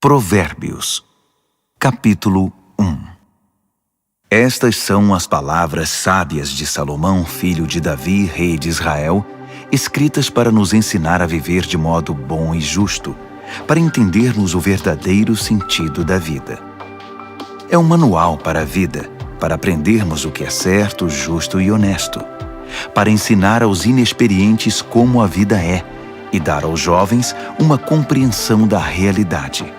Provérbios, capítulo 1. Estas são as palavras sábias de Salomão, filho de Davi, rei de Israel, escritas para nos ensinar a viver de modo bom e justo, para entendermos o verdadeiro sentido da vida. É um manual para a vida, para aprendermos o que é certo, justo e honesto, para ensinar aos inexperientes como a vida é e dar aos jovens uma compreensão da realidade.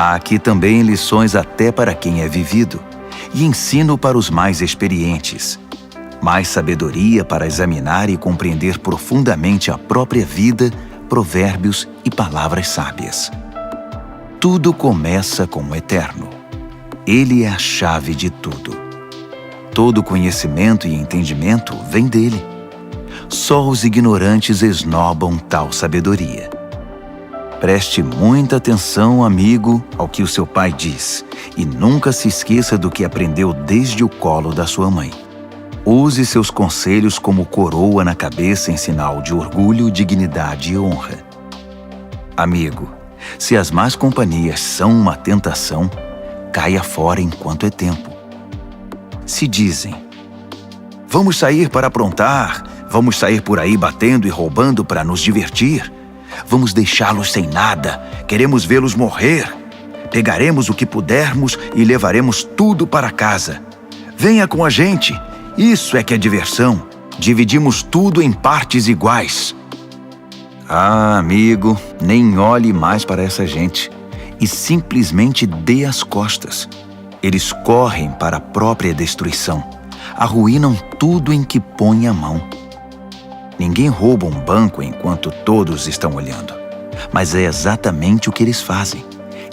Há aqui também lições até para quem é vivido, e ensino para os mais experientes, mais sabedoria para examinar e compreender profundamente a própria vida, provérbios e palavras sábias. Tudo começa com o Eterno. Ele é a chave de tudo. Todo conhecimento e entendimento vem dele. Só os ignorantes esnobam tal sabedoria. Preste muita atenção, amigo, ao que o seu pai diz, e nunca se esqueça do que aprendeu desde o colo da sua mãe. Use seus conselhos como coroa na cabeça em sinal de orgulho, dignidade e honra. Amigo, se as más companhias são uma tentação, caia fora enquanto é tempo. Se dizem: vamos sair para aprontar, vamos sair por aí batendo e roubando para nos divertir, vamos deixá-los sem nada, queremos vê-los morrer. Pegaremos o que pudermos e levaremos tudo para casa. Venha com a gente, isso é que é diversão. Dividimos tudo em partes iguais. Ah, amigo, nem olhe mais para essa gente e simplesmente dê as costas. Eles correm para a própria destruição, arruinam tudo em que põe a mão. Ninguém rouba um banco enquanto todos estão olhando, mas é exatamente o que eles fazem.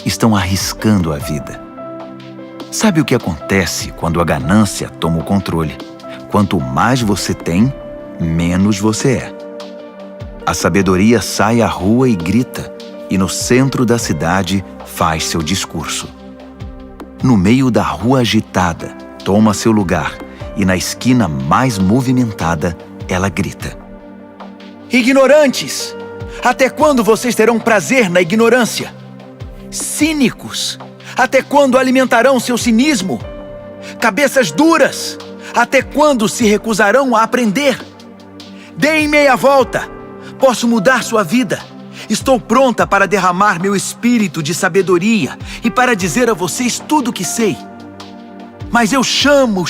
Estão arriscando a vida. Sabe o que acontece quando a ganância toma o controle? Quanto mais você tem, menos você é. A sabedoria sai à rua e grita, e no centro da cidade faz seu discurso. No meio da rua agitada, toma seu lugar, e na esquina mais movimentada, ela grita: ignorantes! Até quando vocês terão prazer na ignorância? Cínicos! Até quando alimentarão seu cinismo? Cabeças duras! Até quando se recusarão a aprender? Deem meia volta! Posso mudar sua vida! Estou pronta para derramar meu espírito de sabedoria e para dizer a vocês tudo o que sei. Mas eu chamo,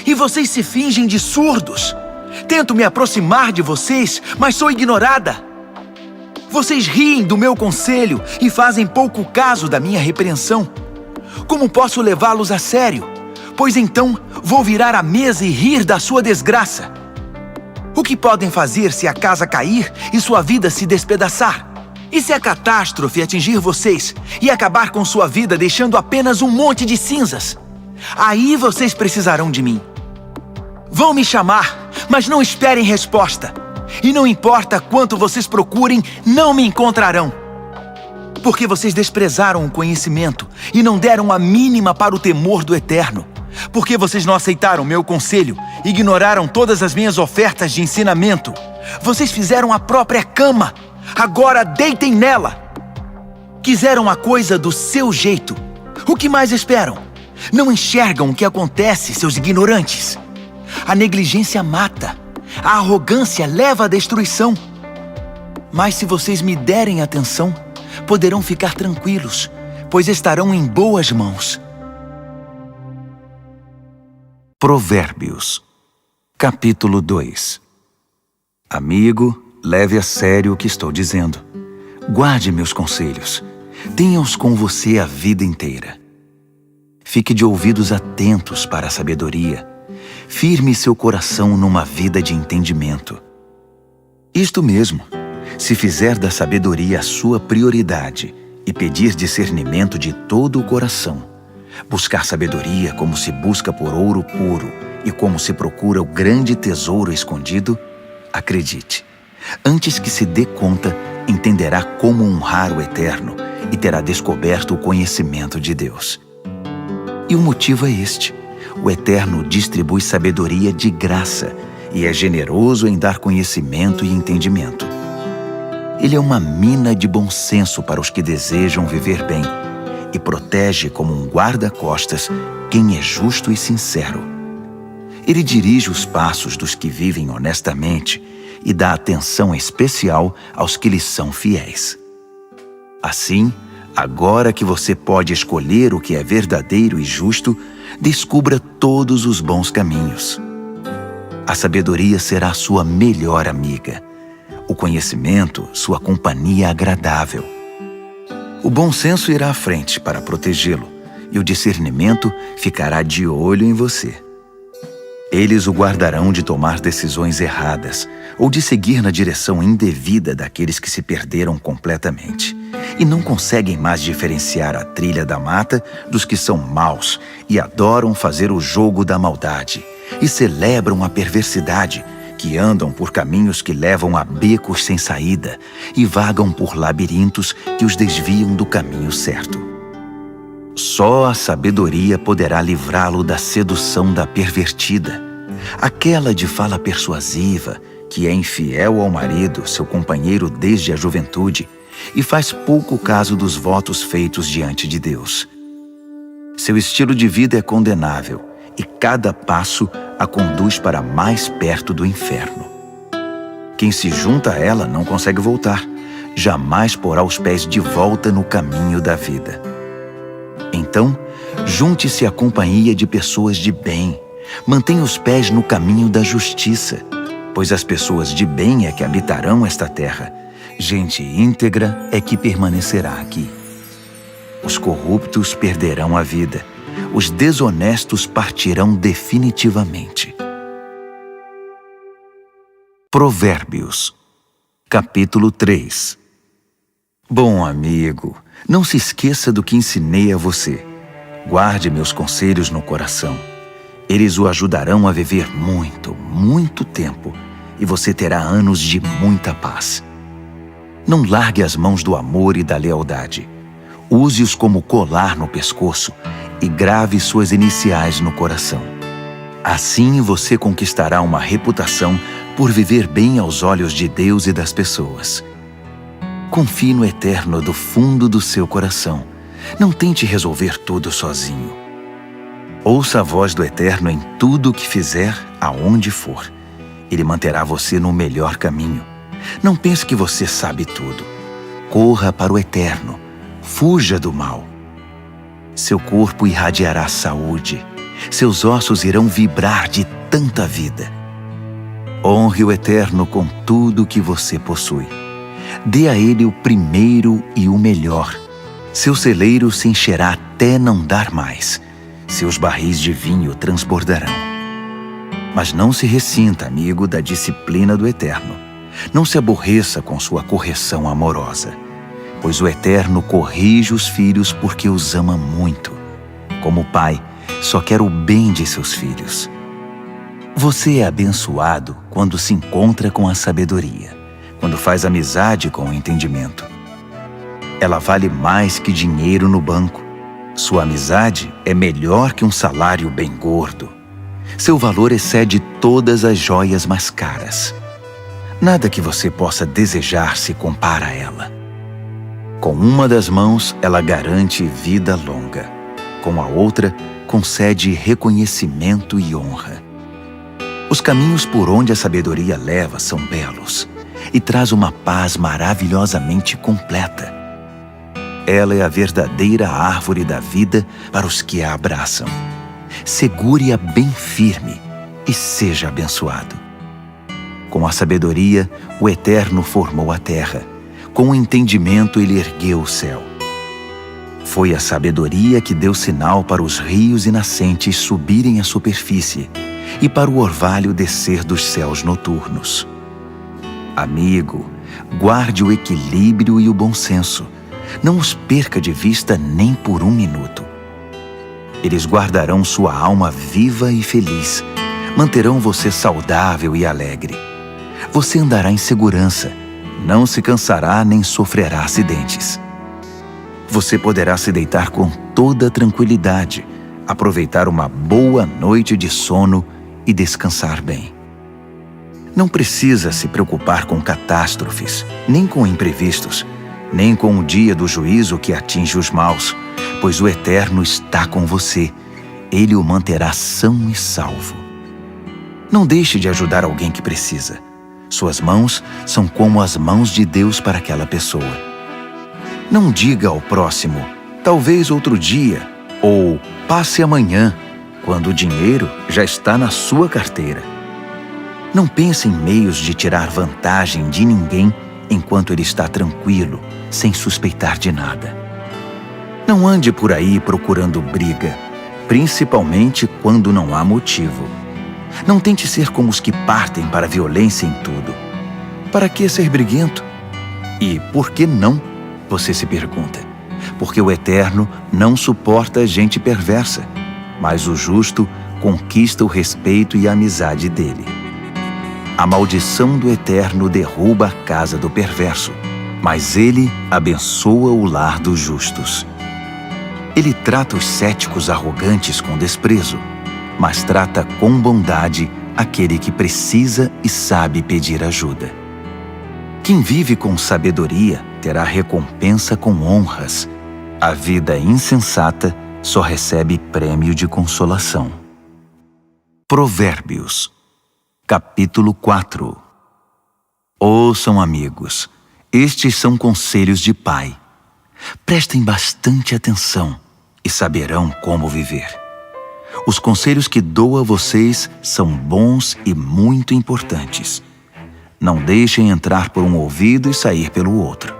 e vocês se fingem de surdos. Tento me aproximar de vocês, mas sou ignorada. Vocês riem do meu conselho e fazem pouco caso da minha repreensão. Como posso levá-los a sério? Pois então vou virar a mesa e rir da sua desgraça. O que podem fazer se a casa cair e sua vida se despedaçar? E se a catástrofe atingir vocês e acabar com sua vida deixando apenas um monte de cinzas? Aí vocês precisarão de mim. Vão me chamar, mas não esperem resposta. E não importa quanto vocês procurem, não me encontrarão. Porque vocês desprezaram o conhecimento e não deram a mínima para o temor do Eterno. Porque vocês não aceitaram meu conselho, ignoraram todas as minhas ofertas de ensinamento. Vocês fizeram a própria cama, agora deitem nela. Quiseram a coisa do seu jeito. O que mais esperam? Não enxergam o que acontece, seus ignorantes. A negligência mata. A arrogância leva à destruição. Mas se vocês me derem atenção, poderão ficar tranquilos, pois estarão em boas mãos. Provérbios, capítulo 2. Amigo, leve a sério o que estou dizendo. Guarde meus conselhos. Tenha-os com você a vida inteira. Fique de ouvidos atentos para a sabedoria. Firme seu coração numa vida de entendimento. Isto mesmo, se fizer da sabedoria a sua prioridade e pedir discernimento de todo o coração, buscar sabedoria como se busca por ouro puro e como se procura o grande tesouro escondido, acredite, antes que se dê conta, entenderá como honrar o Eterno e terá descoberto o conhecimento de Deus. E o motivo é este: o Eterno distribui sabedoria de graça e é generoso em dar conhecimento e entendimento. Ele é uma mina de bom senso para os que desejam viver bem e protege como um guarda-costas quem é justo e sincero. Ele dirige os passos dos que vivem honestamente e dá atenção especial aos que lhes são fiéis. Assim, agora que você pode escolher o que é verdadeiro e justo, descubra todos os bons caminhos. A sabedoria será sua melhor amiga. O conhecimento, sua companhia agradável. O bom senso irá à frente para protegê-lo, e o discernimento ficará de olho em você. Eles o guardarão de tomar decisões erradas ou de seguir na direção indevida daqueles que se perderam completamente e não conseguem mais diferenciar a trilha da mata dos que são maus e adoram fazer o jogo da maldade e celebram a perversidade, que andam por caminhos que levam a becos sem saída e vagam por labirintos que os desviam do caminho certo. Só a sabedoria poderá livrá-lo da sedução da pervertida, aquela de fala persuasiva, que é infiel ao marido, seu companheiro desde a juventude, e faz pouco caso dos votos feitos diante de Deus. Seu estilo de vida é condenável, e cada passo a conduz para mais perto do inferno. Quem se junta a ela não consegue voltar, jamais porá os pés de volta no caminho da vida. Então, junte-se à companhia de pessoas de bem, mantenha os pés no caminho da justiça, pois as pessoas de bem é que habitarão esta terra, gente íntegra é que permanecerá aqui. Os corruptos perderão a vida, os desonestos partirão definitivamente. Provérbios, capítulo 3. Bom amigo, não se esqueça do que ensinei a você. Guarde meus conselhos no coração. Eles o ajudarão a viver muito, muito tempo, e você terá anos de muita paz. Não largue as mãos do amor e da lealdade. Use-os como colar no pescoço e grave suas iniciais no coração. Assim você conquistará uma reputação por viver bem aos olhos de Deus e das pessoas. Confie no Eterno do fundo do seu coração. Não tente resolver tudo sozinho. Ouça a voz do Eterno em tudo o que fizer, aonde for. Ele manterá você no melhor caminho. Não pense que você sabe tudo. Corra para o Eterno. Fuja do mal. Seu corpo irradiará saúde. Seus ossos irão vibrar de tanta vida. Honre o Eterno com tudo o que você possui. Dê a Ele o primeiro e o melhor. Seu celeiro se encherá até não dar mais. Seus barris de vinho transbordarão. Mas não se ressinta, amigo, da disciplina do Eterno. Não se aborreça com sua correção amorosa, pois o Eterno corrige os filhos porque os ama muito. Como pai, só quer o bem de seus filhos. Você é abençoado quando se encontra com a sabedoria, quando faz amizade com o entendimento. Ela vale mais que dinheiro no banco. Sua amizade é melhor que um salário bem gordo. Seu valor excede todas as joias mais caras. Nada que você possa desejar se compara a ela. Com uma das mãos, ela garante vida longa. Com a outra, concede reconhecimento e honra. Os caminhos por onde a sabedoria leva são belos e traz uma paz maravilhosamente completa. Ela é a verdadeira árvore da vida para os que a abraçam. Segure-a bem firme e seja abençoado. Com a sabedoria, o Eterno formou a terra. Com o entendimento, ele ergueu o céu. Foi a sabedoria que deu sinal para os rios e nascentes subirem à superfície e para o orvalho descer dos céus noturnos. Amigo, guarde o equilíbrio e o bom senso. Não os perca de vista nem por um minuto. Eles guardarão sua alma viva e feliz. Manterão você saudável e alegre. Você andará em segurança. Não se cansará nem sofrerá acidentes. Você poderá se deitar com toda tranquilidade, aproveitar uma boa noite de sono e descansar bem. Não precisa se preocupar com catástrofes, nem com imprevistos, nem com o dia do juízo que atinge os maus, pois o Eterno está com você. Ele o manterá são e salvo. Não deixe de ajudar alguém que precisa. Suas mãos são como as mãos de Deus para aquela pessoa. Não diga ao próximo, talvez outro dia, ou passe amanhã, quando o dinheiro já está na sua carteira. Não pense em meios de tirar vantagem de ninguém enquanto ele está tranquilo, sem suspeitar de nada. Não ande por aí procurando briga, principalmente quando não há motivo. Não tente ser como os que partem para a violência em tudo. Para que ser briguento? E por que não? Você se pergunta. Porque o Eterno não suporta gente perversa, mas o justo conquista o respeito e a amizade dele. A maldição do Eterno derruba a casa do perverso, mas ele abençoa o lar dos justos. Ele trata os céticos arrogantes com desprezo, mas trata com bondade aquele que precisa e sabe pedir ajuda. Quem vive com sabedoria terá recompensa com honras. A vida insensata só recebe prêmio de consolação. Provérbios, capítulo 4. Ouçam, amigos, estes são conselhos de pai. Prestem bastante atenção e saberão como viver. Os conselhos que dou a vocês são bons e muito importantes. Não deixem entrar por um ouvido e sair pelo outro.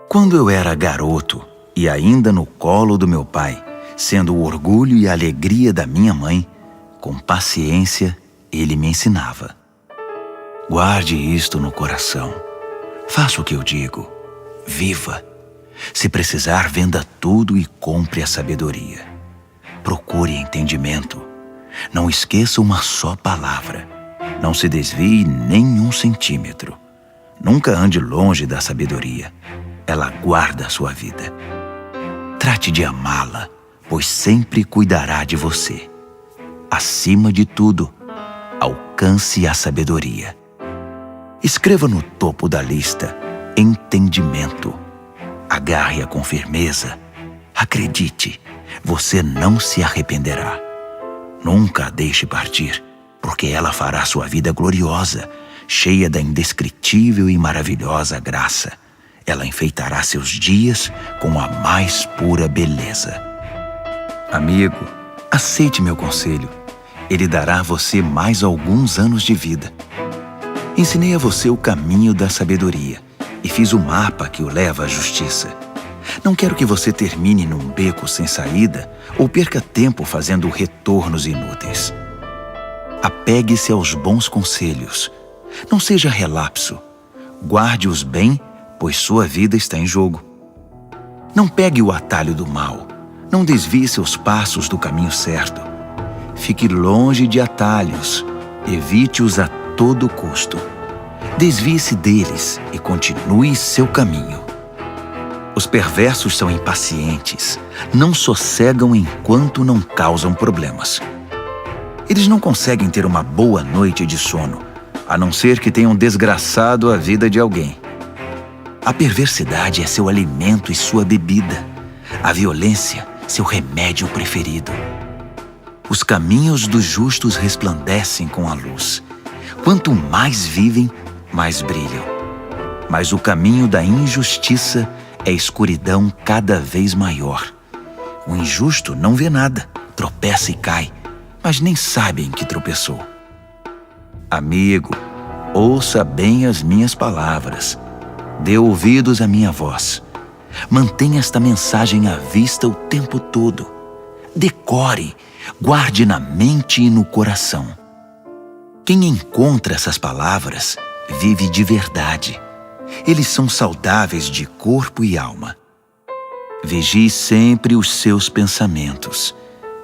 Quando eu era garoto e ainda no colo do meu pai, sendo o orgulho e a alegria da minha mãe, com paciência ele me ensinava. Guarde isto no coração. Faça o que eu digo. Viva. Se precisar, venda tudo e compre a sabedoria. Procure entendimento. Não esqueça uma só palavra. Não se desvie nem um centímetro. Nunca ande longe da sabedoria. Ela guarda a sua vida. Trate de amá-la, pois sempre cuidará de você. Acima de tudo, alcance a sabedoria. Escreva no topo da lista entendimento. Agarre-a com firmeza. Acredite, você não se arrependerá. Nunca a deixe partir, porque ela fará sua vida gloriosa, cheia da indescritível e maravilhosa graça. Ela enfeitará seus dias com a mais pura beleza. Amigo, aceite meu conselho. Ele dará a você mais alguns anos de vida. Ensinei a você o caminho da sabedoria e fiz o mapa que o leva à justiça. Não quero que você termine num beco sem saída ou perca tempo fazendo retornos inúteis. Apegue-se aos bons conselhos. Não seja relapso. Guarde-os bem, pois sua vida está em jogo. Não pegue o atalho do mal. Não desvie seus passos do caminho certo. Fique longe de atalhos. Evite-os a todo custo. Desvie-se deles e continue seu caminho. Os perversos são impacientes. Não sossegam enquanto não causam problemas. Eles não conseguem ter uma boa noite de sono, a não ser que tenham desgraçado a vida de alguém. A perversidade é seu alimento e sua bebida. A violência, seu remédio preferido. Os caminhos dos justos resplandecem com a luz. Quanto mais vivem, mais brilham. Mas o caminho da injustiça é escuridão cada vez maior. O injusto não vê nada, tropeça e cai, mas nem sabe em que tropeçou. Amigo, ouça bem as minhas palavras. Dê ouvidos à minha voz. Mantenha esta mensagem à vista o tempo todo. Decore, guarde na mente e no coração. Quem encontra essas palavras vive de verdade. Eles são saudáveis de corpo e alma. Vigie sempre os seus pensamentos.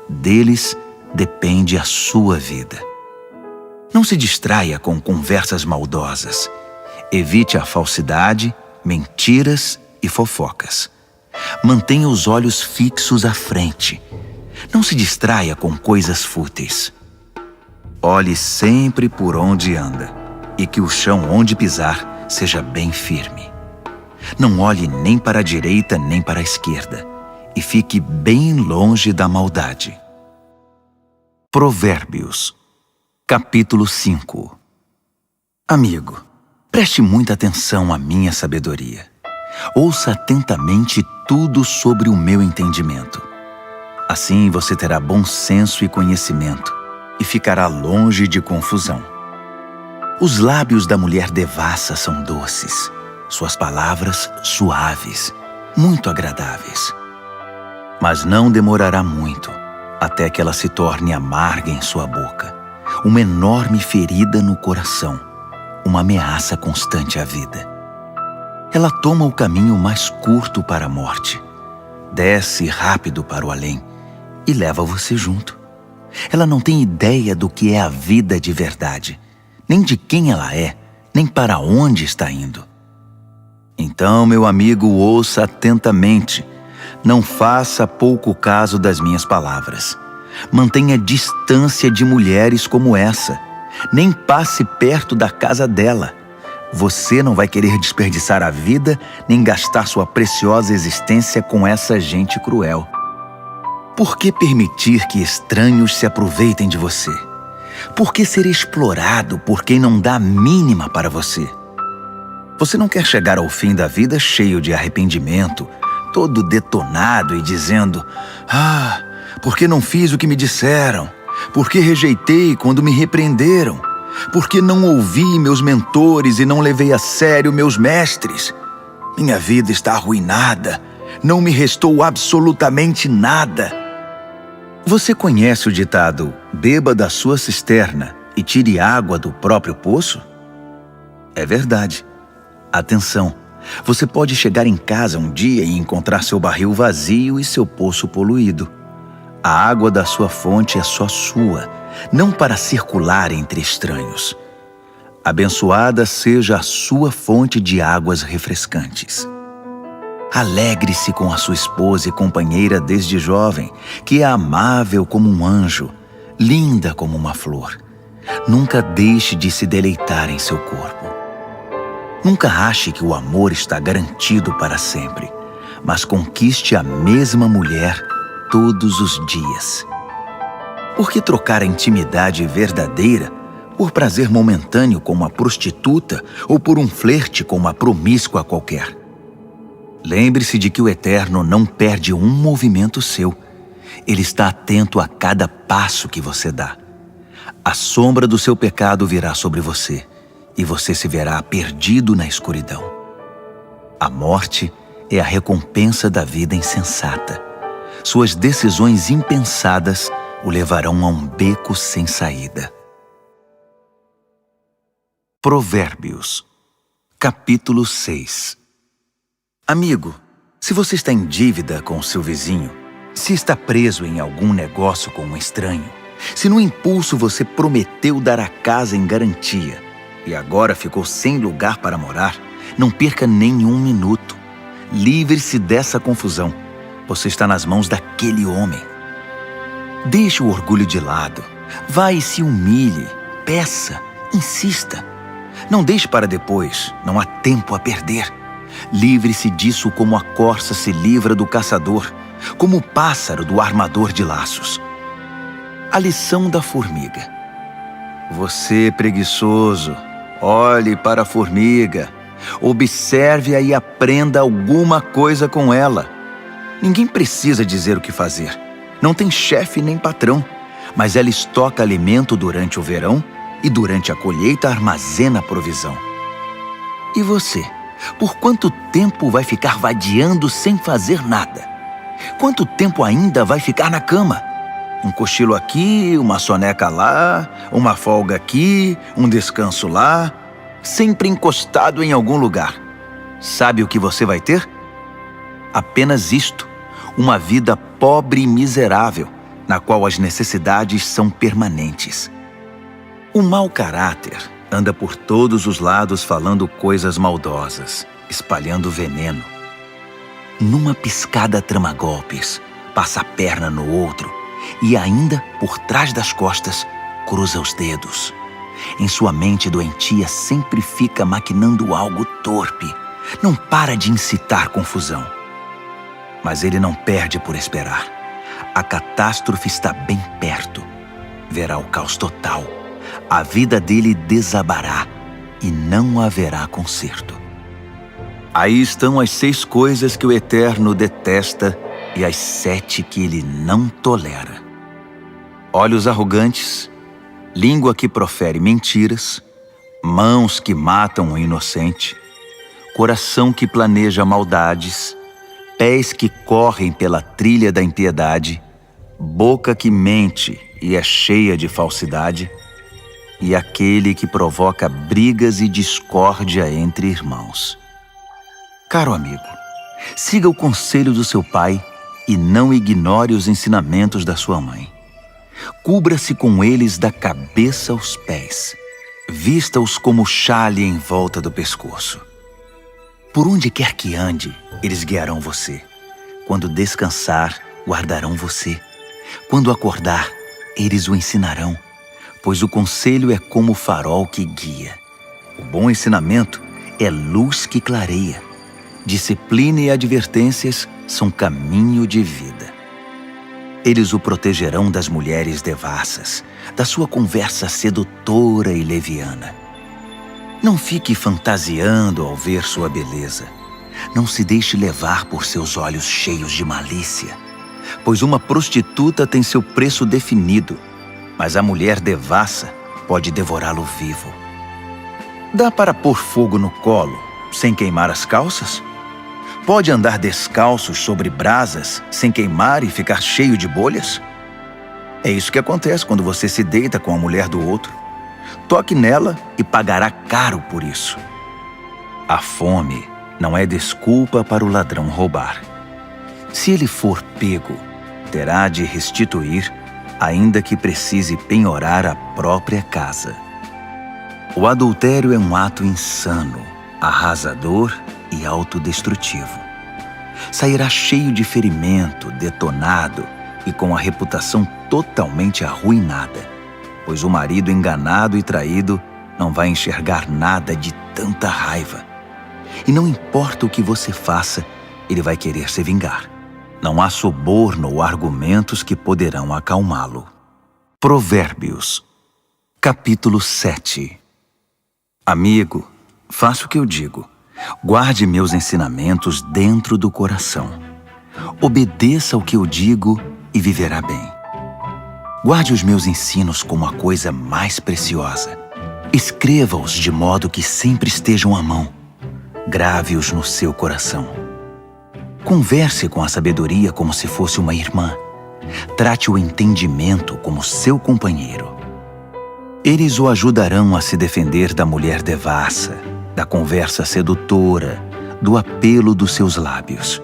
Deles depende a sua vida. Não se distraia com conversas maldosas. Evite a falsidade, mentiras e fofocas. Mantenha os olhos fixos à frente. Não se distraia com coisas fúteis. Olhe sempre por onde anda. e que o chão onde pisar seja bem firme. Não olhe nem para a direita nem para a esquerda, e fique bem longe da maldade. Provérbios, capítulo 5. Amigo, preste muita atenção à minha sabedoria. Ouça atentamente tudo sobre o meu entendimento. Assim você terá bom senso e conhecimento, e ficará longe de confusão. Os lábios da mulher devassa são doces, suas palavras suaves, muito agradáveis. Mas não demorará muito, até que ela se torne amarga em sua boca, uma enorme ferida no coração, uma ameaça constante à vida. Ela toma o caminho mais curto para a morte, desce rápido para o além e leva você junto. Ela não tem ideia do que é a vida de verdade, nem de quem ela é, nem para onde está indo. Então, meu amigo, ouça atentamente. Não faça pouco caso das minhas palavras. Mantenha distância de mulheres como essa. Nem passe perto da casa dela. Você não vai querer desperdiçar a vida nem gastar sua preciosa existência com essa gente cruel. Por que permitir que estranhos se aproveitem de você? Por que ser explorado por quem não dá a mínima para você? Você não quer chegar ao fim da vida cheio de arrependimento, todo detonado e dizendo: "Ah, por que não fiz o que me disseram? Por que rejeitei quando me repreenderam? Por que não ouvi meus mentores e não levei a sério meus mestres? Minha vida está arruinada, não me restou absolutamente nada." Você conhece o ditado: "Beba da sua cisterna e tire água do próprio poço"? É verdade. Atenção, você pode chegar em casa um dia e encontrar seu barril vazio e seu poço poluído. A água da sua fonte é só sua, não para circular entre estranhos. Abençoada seja a sua fonte de águas refrescantes. Alegre-se com a sua esposa e companheira desde jovem, que é amável como um anjo, linda como uma flor. Nunca deixe de se deleitar em seu corpo. Nunca ache que o amor está garantido para sempre, mas conquiste a mesma mulher todos os dias. Por que trocar a intimidade verdadeira por prazer momentâneo com uma prostituta ou por um flerte com uma promíscua qualquer? Lembre-se de que o Eterno não perde um movimento seu. Ele está atento a cada passo que você dá. A sombra do seu pecado virá sobre você, e você se verá perdido na escuridão. A morte é a recompensa da vida insensata. Suas decisões impensadas o levarão a um beco sem saída. Provérbios, capítulo 6. Amigo, se você está em dívida com seu vizinho, se está preso em algum negócio com um estranho, se no impulso você prometeu dar a casa em garantia e agora ficou sem lugar para morar, não perca nenhum minuto. Livre-se dessa confusão. Você está nas mãos daquele homem. Deixe o orgulho de lado. Vá e se humilhe. Peça. Insista. Não deixe para depois. Não há tempo a perder. Livre-se disso como a corça se livra do caçador, como o pássaro do armador de laços. A lição da formiga. Você, preguiçoso, olhe para a formiga, observe-a e aprenda alguma coisa com ela. Ninguém precisa dizer o que fazer. Não tem chefe nem patrão, mas ela estoca alimento durante o verão e durante a colheita armazena provisão. E você, por quanto tempo vai ficar vadiando sem fazer nada? Quanto tempo ainda vai ficar na cama? Um cochilo aqui, uma soneca lá, uma folga aqui, um descanso lá, sempre encostado em algum lugar. Sabe o que você vai ter? Apenas isto, uma vida pobre e miserável, na qual as necessidades são permanentes. O mau caráter anda por todos os lados falando coisas maldosas, espalhando veneno. Numa piscada trama golpes, passa a perna no outro, e ainda, por trás das costas, cruza os dedos. Em sua mente doentia sempre fica maquinando algo torpe. Não para de incitar confusão. Mas ele não perde por esperar. A catástrofe está bem perto. Verá o caos total. A vida dele desabará e não haverá conserto. Aí estão as 6 coisas que o Eterno detesta e as 7 que ele não tolera: olhos arrogantes, língua que profere mentiras, mãos que matam o inocente, coração que planeja maldades, pés que correm pela trilha da impiedade, boca que mente e é cheia de falsidade, e aquele que provoca brigas e discórdia entre irmãos. Caro amigo, siga o conselho do seu pai e não ignore os ensinamentos da sua mãe. Cubra-se com eles da cabeça aos pés. Vista-os como xale em volta do pescoço. Por onde quer que ande, eles guiarão você. Quando descansar, guardarão você. Quando acordar, eles o ensinarão, pois o conselho é como o farol que guia. O bom ensinamento é luz que clareia. Disciplina e advertências são caminho de vida. Eles o protegerão das mulheres devassas, da sua conversa sedutora e leviana. Não fique fantasiando ao ver sua beleza. Não se deixe levar por seus olhos cheios de malícia, pois uma prostituta tem seu preço definido, mas a mulher devassa pode devorá-lo vivo. Dá para pôr fogo no colo sem queimar as calças? Pode andar descalços sobre brasas sem queimar e ficar cheio de bolhas? É isso que acontece quando você se deita com a mulher do outro. Toque nela e pagará caro por isso. A fome não é desculpa para o ladrão roubar. Se ele for pego, terá de restituir, ainda que precise penhorar a própria casa. O adultério é um ato insano, arrasador e autodestrutivo. Sairá cheio de ferimento, detonado e com a reputação totalmente arruinada, pois o marido enganado e traído não vai enxergar nada de tanta raiva. E não importa o que você faça, ele vai querer se vingar. Não há suborno ou argumentos que poderão acalmá-lo. Provérbios, capítulo 7. Amigo, faça o que eu digo. Guarde meus ensinamentos dentro do coração. Obedeça ao que eu digo e viverá bem. Guarde os meus ensinos como a coisa mais preciosa. Escreva-os de modo que sempre estejam à mão. Grave-os no seu coração. Converse com a sabedoria como se fosse uma irmã. Trate o entendimento como seu companheiro. Eles o ajudarão a se defender da mulher devassa, da conversa sedutora, do apelo dos seus lábios.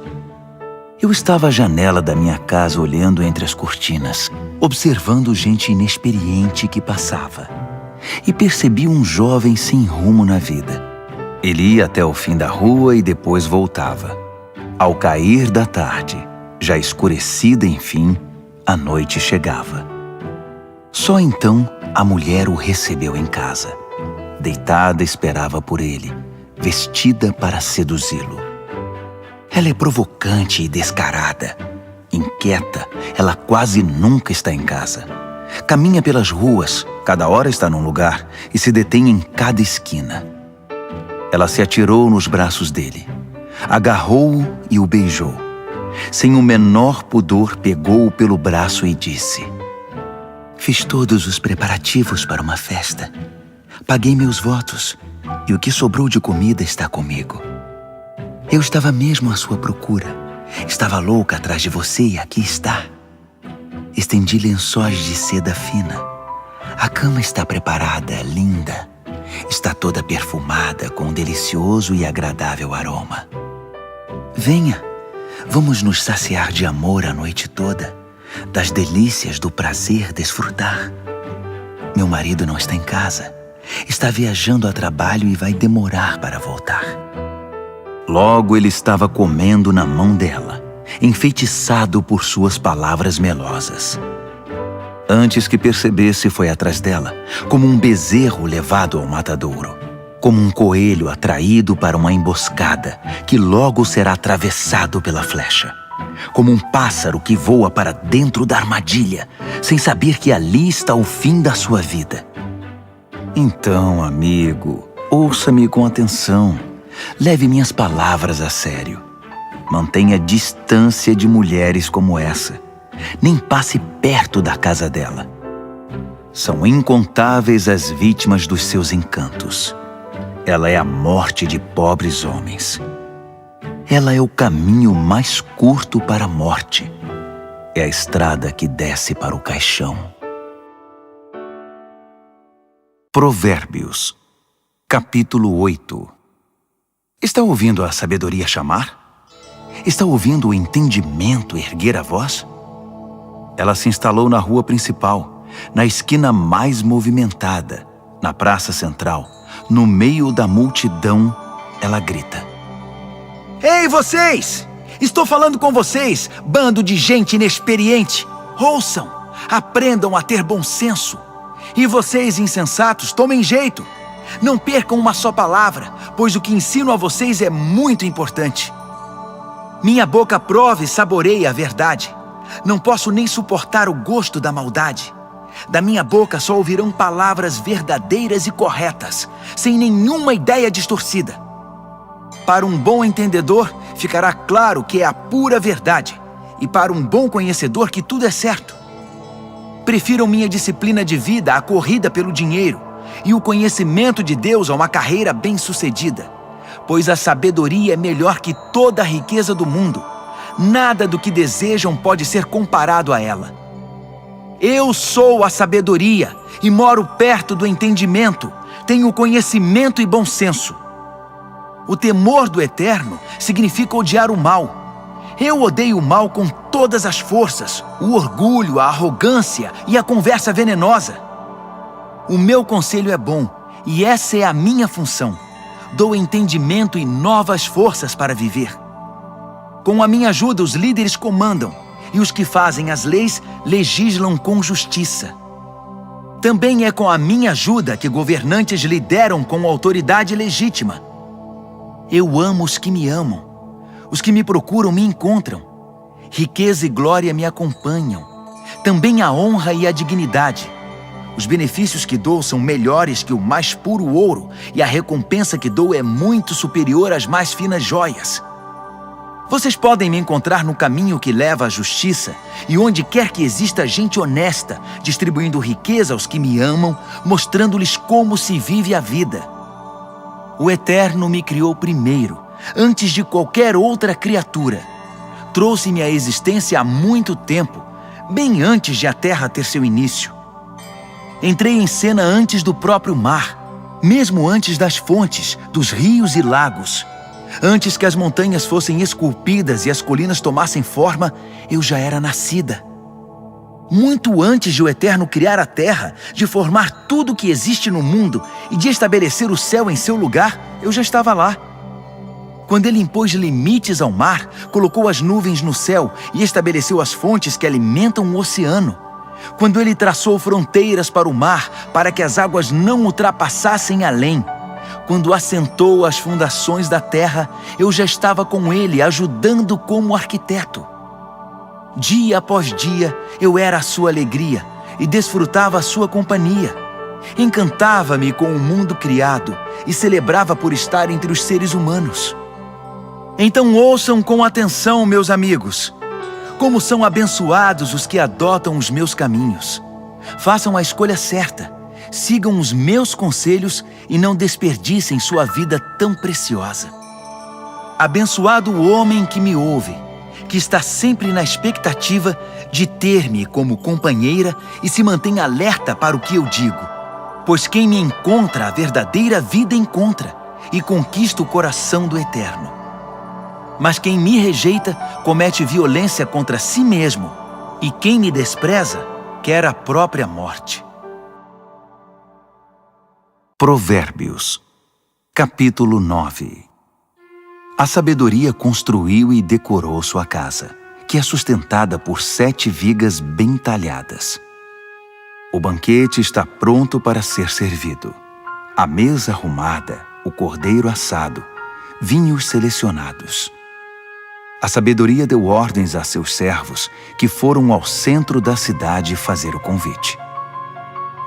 Eu estava à janela da minha casa olhando entre as cortinas, observando gente inexperiente que passava, e percebi um jovem sem rumo na vida. Ele ia até o fim da rua e depois voltava. Ao cair da tarde, já escurecida enfim, a noite chegava. Só então a mulher o recebeu em casa. Deitada esperava por ele, vestida para seduzi-lo. Ela é provocante e descarada. Inquieta, ela quase nunca está em casa. Caminha pelas ruas, cada hora está num lugar e se detém em cada esquina. Ela se atirou nos braços dele, agarrou-o e o beijou. Sem o menor pudor, pegou-o pelo braço e disse: "Fiz todos os preparativos para uma festa. Paguei meus votos e o que sobrou de comida está comigo. Eu estava mesmo à sua procura. Estava louca atrás de você e aqui está. Estendi lençóis de seda fina. A cama está preparada, linda. Está toda perfumada com um delicioso e agradável aroma. Venha, vamos nos saciar de amor a noite toda, das delícias do prazer desfrutar. Meu marido não está em casa. Está viajando a trabalho e vai demorar para voltar." Logo ele estava comendo na mão dela, enfeitiçado por suas palavras melosas. Antes que percebesse, foi atrás dela, como um bezerro levado ao matadouro, como um coelho atraído para uma emboscada, que logo será atravessado pela flecha, como um pássaro que voa para dentro da armadilha, sem saber que ali está o fim da sua vida. Então, amigo, ouça-me com atenção. Leve minhas palavras a sério. Mantenha distância de mulheres como essa. Nem passe perto da casa dela. São incontáveis as vítimas dos seus encantos. Ela é a morte de pobres homens. Ela é o caminho mais curto para a morte. É a estrada que desce para o caixão. Provérbios, capítulo 8. Está ouvindo a sabedoria chamar? Está ouvindo o entendimento erguer a voz? Ela se instalou na rua principal, na esquina mais movimentada, na praça central, no meio da multidão, ela grita: Ei, vocês! Estou falando com vocês, bando de gente inexperiente! Ouçam! Aprendam a ter bom senso! E vocês, insensatos, tomem jeito! Não percam uma só palavra, pois o que ensino a vocês é muito importante. Minha boca prova e saboreia a verdade. Não posso nem suportar o gosto da maldade. Da minha boca só ouvirão palavras verdadeiras e corretas, sem nenhuma ideia distorcida. Para um bom entendedor, ficará claro que é a pura verdade, e para um bom conhecedor que tudo é certo. Prefiram minha disciplina de vida à corrida pelo dinheiro, e o conhecimento de Deus a uma carreira bem-sucedida, pois a sabedoria é melhor que toda a riqueza do mundo. Nada do que desejam pode ser comparado a ela. Eu sou a sabedoria e moro perto do entendimento, tenho conhecimento e bom senso. O temor do Eterno significa odiar o mal. Eu odeio o mal com todas as forças, o orgulho, a arrogância e a conversa venenosa. O meu conselho é bom, e essa é a minha função. Dou entendimento e novas forças para viver. Com a minha ajuda, os líderes comandam, e os que fazem as leis legislam com justiça. Também é com a minha ajuda que governantes lideram com autoridade legítima. Eu amo os que me amam. Os que me procuram me encontram. Riqueza e glória me acompanham. Também a honra e a dignidade. Os benefícios que dou são melhores que o mais puro ouro, e a recompensa que dou é muito superior às mais finas joias. Vocês podem me encontrar no caminho que leva à justiça, e onde quer que exista gente honesta, distribuindo riqueza aos que me amam, mostrando-lhes como se vive a vida. O Eterno me criou primeiro, antes de qualquer outra criatura. Trouxe-me à existência há muito tempo, bem antes de a terra ter seu início. Entrei em cena antes do próprio mar, mesmo antes das fontes, dos rios e lagos. Antes que as montanhas fossem esculpidas e as colinas tomassem forma, eu já era nascida. Muito antes de o Eterno criar a terra, de formar tudo o que existe no mundo e de estabelecer o céu em seu lugar, eu já estava lá. Quando ele impôs limites ao mar, colocou as nuvens no céu e estabeleceu as fontes que alimentam o oceano. Quando ele traçou fronteiras para o mar, para que as águas não ultrapassassem além. Quando assentou as fundações da terra, eu já estava com ele, ajudando como arquiteto. Dia após dia, eu era a sua alegria e desfrutava a sua companhia. Encantava-me com o mundo criado e celebrava por estar entre os seres humanos. Então ouçam com atenção, meus amigos. Como são abençoados os que adotam os meus caminhos. Façam a escolha certa. Sigam os meus conselhos e não desperdicem sua vida tão preciosa. Abençoado o homem que me ouve, que está sempre na expectativa de ter-me como companheira e se mantém alerta para o que eu digo. Pois quem me encontra a verdadeira vida encontra e conquista o coração do Eterno. Mas quem me rejeita comete violência contra si mesmo, e quem me despreza quer a própria morte. Provérbios, capítulo 9. A sabedoria construiu e decorou sua casa, que é sustentada por 7 vigas bem talhadas. O banquete está pronto para ser servido. A mesa arrumada, o cordeiro assado, vinhos selecionados. A sabedoria deu ordens a seus servos, que foram ao centro da cidade fazer o convite.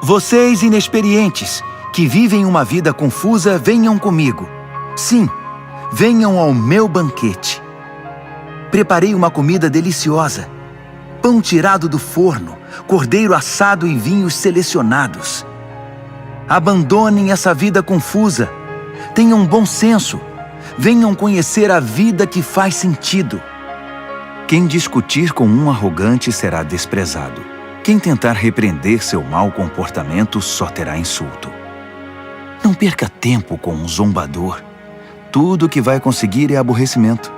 Vocês inexperientes, que vivem uma vida confusa, venham comigo. Sim, venham ao meu banquete. Preparei uma comida deliciosa. Pão tirado do forno, cordeiro assado e vinhos selecionados. Abandonem essa vida confusa. Tenham bom senso. Venham conhecer a vida que faz sentido. Quem discutir com um arrogante será desprezado. Quem tentar repreender seu mau comportamento só terá insulto. Não perca tempo com um zombador. Tudo o que vai conseguir é aborrecimento.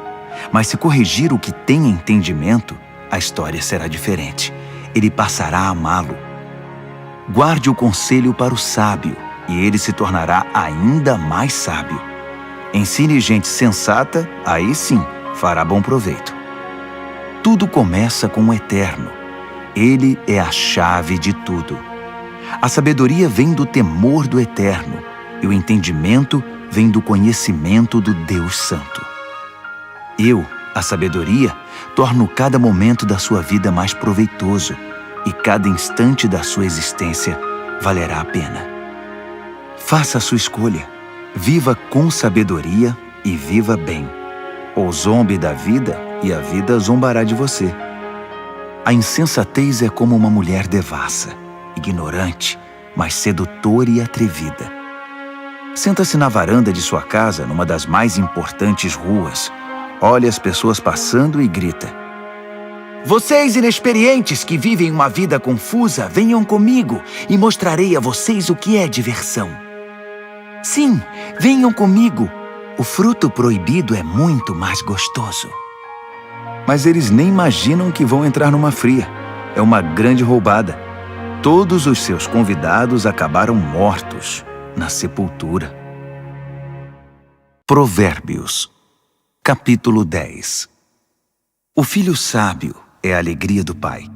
Mas se corrigir o que tem entendimento, a história será diferente. Ele passará a amá-lo. Guarde o conselho para o sábio, e ele se tornará ainda mais sábio. Ensine gente sensata, aí sim fará bom proveito. Tudo começa com o Eterno. Ele é a chave de tudo. A sabedoria vem do temor do Eterno, e o entendimento vem do conhecimento do Deus Santo. Eu, a sabedoria, torno cada momento da sua vida mais proveitoso, e cada instante da sua existência valerá a pena. Faça a sua escolha. Viva com sabedoria e viva bem. Ou zombe da vida e a vida zombará de você. A insensatez é como uma mulher devassa, ignorante, mas sedutora e atrevida. Senta-se na varanda de sua casa, numa das mais importantes ruas, olha as pessoas passando e grita: Vocês inexperientes que vivem uma vida confusa, venham comigo e mostrarei a vocês o que é diversão. Sim, venham comigo. O fruto proibido é muito mais gostoso. Mas eles nem imaginam que vão entrar numa fria. É uma grande roubada. Todos os seus convidados acabaram mortos na sepultura. Provérbios, capítulo 10. O filho sábio é a alegria do pai.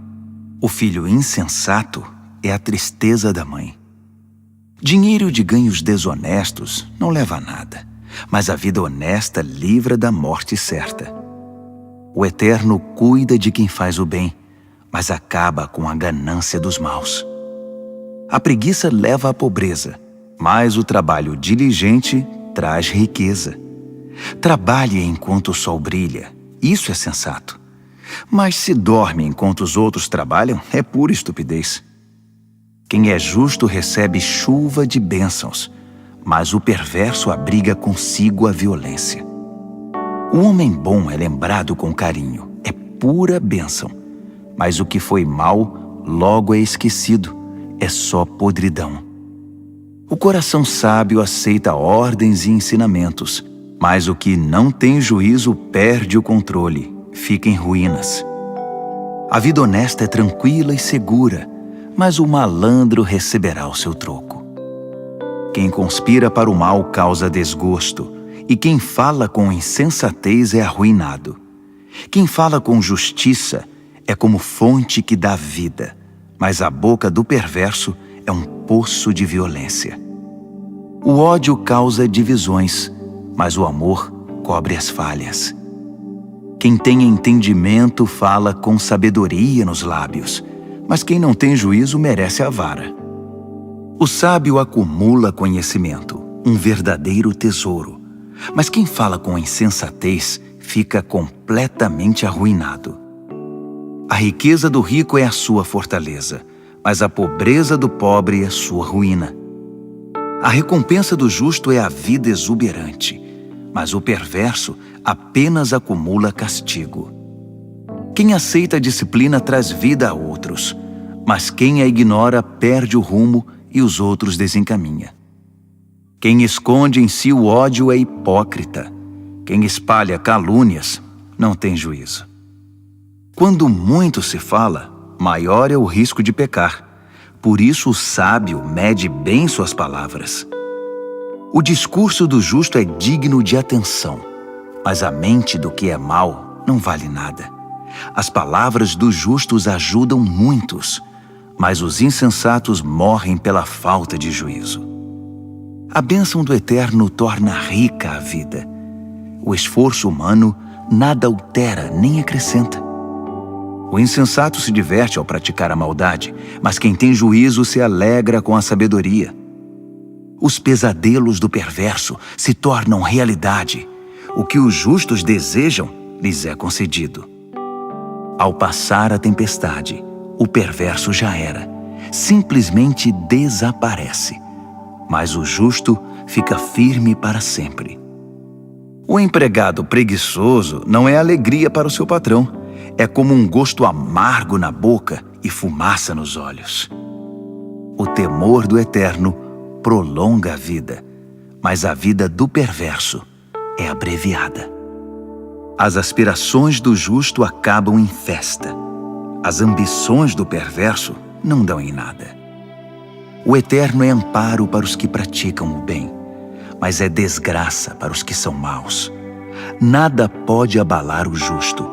O filho insensato é a tristeza da mãe. Dinheiro de ganhos desonestos não leva a nada, mas a vida honesta livra da morte certa. O Eterno cuida de quem faz o bem, mas acaba com a ganância dos maus. A preguiça leva à pobreza, mas o trabalho diligente traz riqueza. Trabalhe enquanto o sol brilha, isso é sensato. Mas se dorme enquanto os outros trabalham, é pura estupidez. Quem é justo recebe chuva de bênçãos, mas o perverso abriga consigo a violência. O homem bom é lembrado com carinho, é pura bênção, mas o que foi mal logo é esquecido, é só podridão. O coração sábio aceita ordens e ensinamentos, mas o que não tem juízo perde o controle, fica em ruínas. A vida honesta é tranquila e segura, mas o malandro receberá o seu troco. Quem conspira para o mal causa desgosto, e quem fala com insensatez é arruinado. Quem fala com justiça é como fonte que dá vida, mas a boca do perverso é um poço de violência. O ódio causa divisões, mas o amor cobre as falhas. Quem tem entendimento fala com sabedoria nos lábios, mas quem não tem juízo merece a vara. O sábio acumula conhecimento, um verdadeiro tesouro, mas quem fala com insensatez fica completamente arruinado. A riqueza do rico é a sua fortaleza, mas a pobreza do pobre é sua ruína. A recompensa do justo é a vida exuberante, mas o perverso apenas acumula castigo. Quem aceita a disciplina traz vida a outros, mas quem a ignora perde o rumo e os outros desencaminha. Quem esconde em si o ódio é hipócrita. Quem espalha calúnias não tem juízo. Quando muito se fala, maior é o risco de pecar. Por isso o sábio mede bem suas palavras. O discurso do justo é digno de atenção, mas a mente do que é mau não vale nada. As palavras dos justos ajudam muitos, mas os insensatos morrem pela falta de juízo. A bênção do Eterno torna rica a vida. O esforço humano nada altera nem acrescenta. O insensato se diverte ao praticar a maldade, mas quem tem juízo se alegra com a sabedoria. Os pesadelos do perverso se tornam realidade. O que os justos desejam lhes é concedido. Ao passar a tempestade, o perverso já era, simplesmente desaparece. Mas o justo fica firme para sempre. O empregado preguiçoso não é alegria para o seu patrão. É como um gosto amargo na boca e fumaça nos olhos. O temor do Eterno prolonga a vida, mas a vida do perverso é abreviada. As aspirações do justo acabam em festa. As ambições do perverso não dão em nada. O Eterno é amparo para os que praticam o bem, mas é desgraça para os que são maus. Nada pode abalar o justo,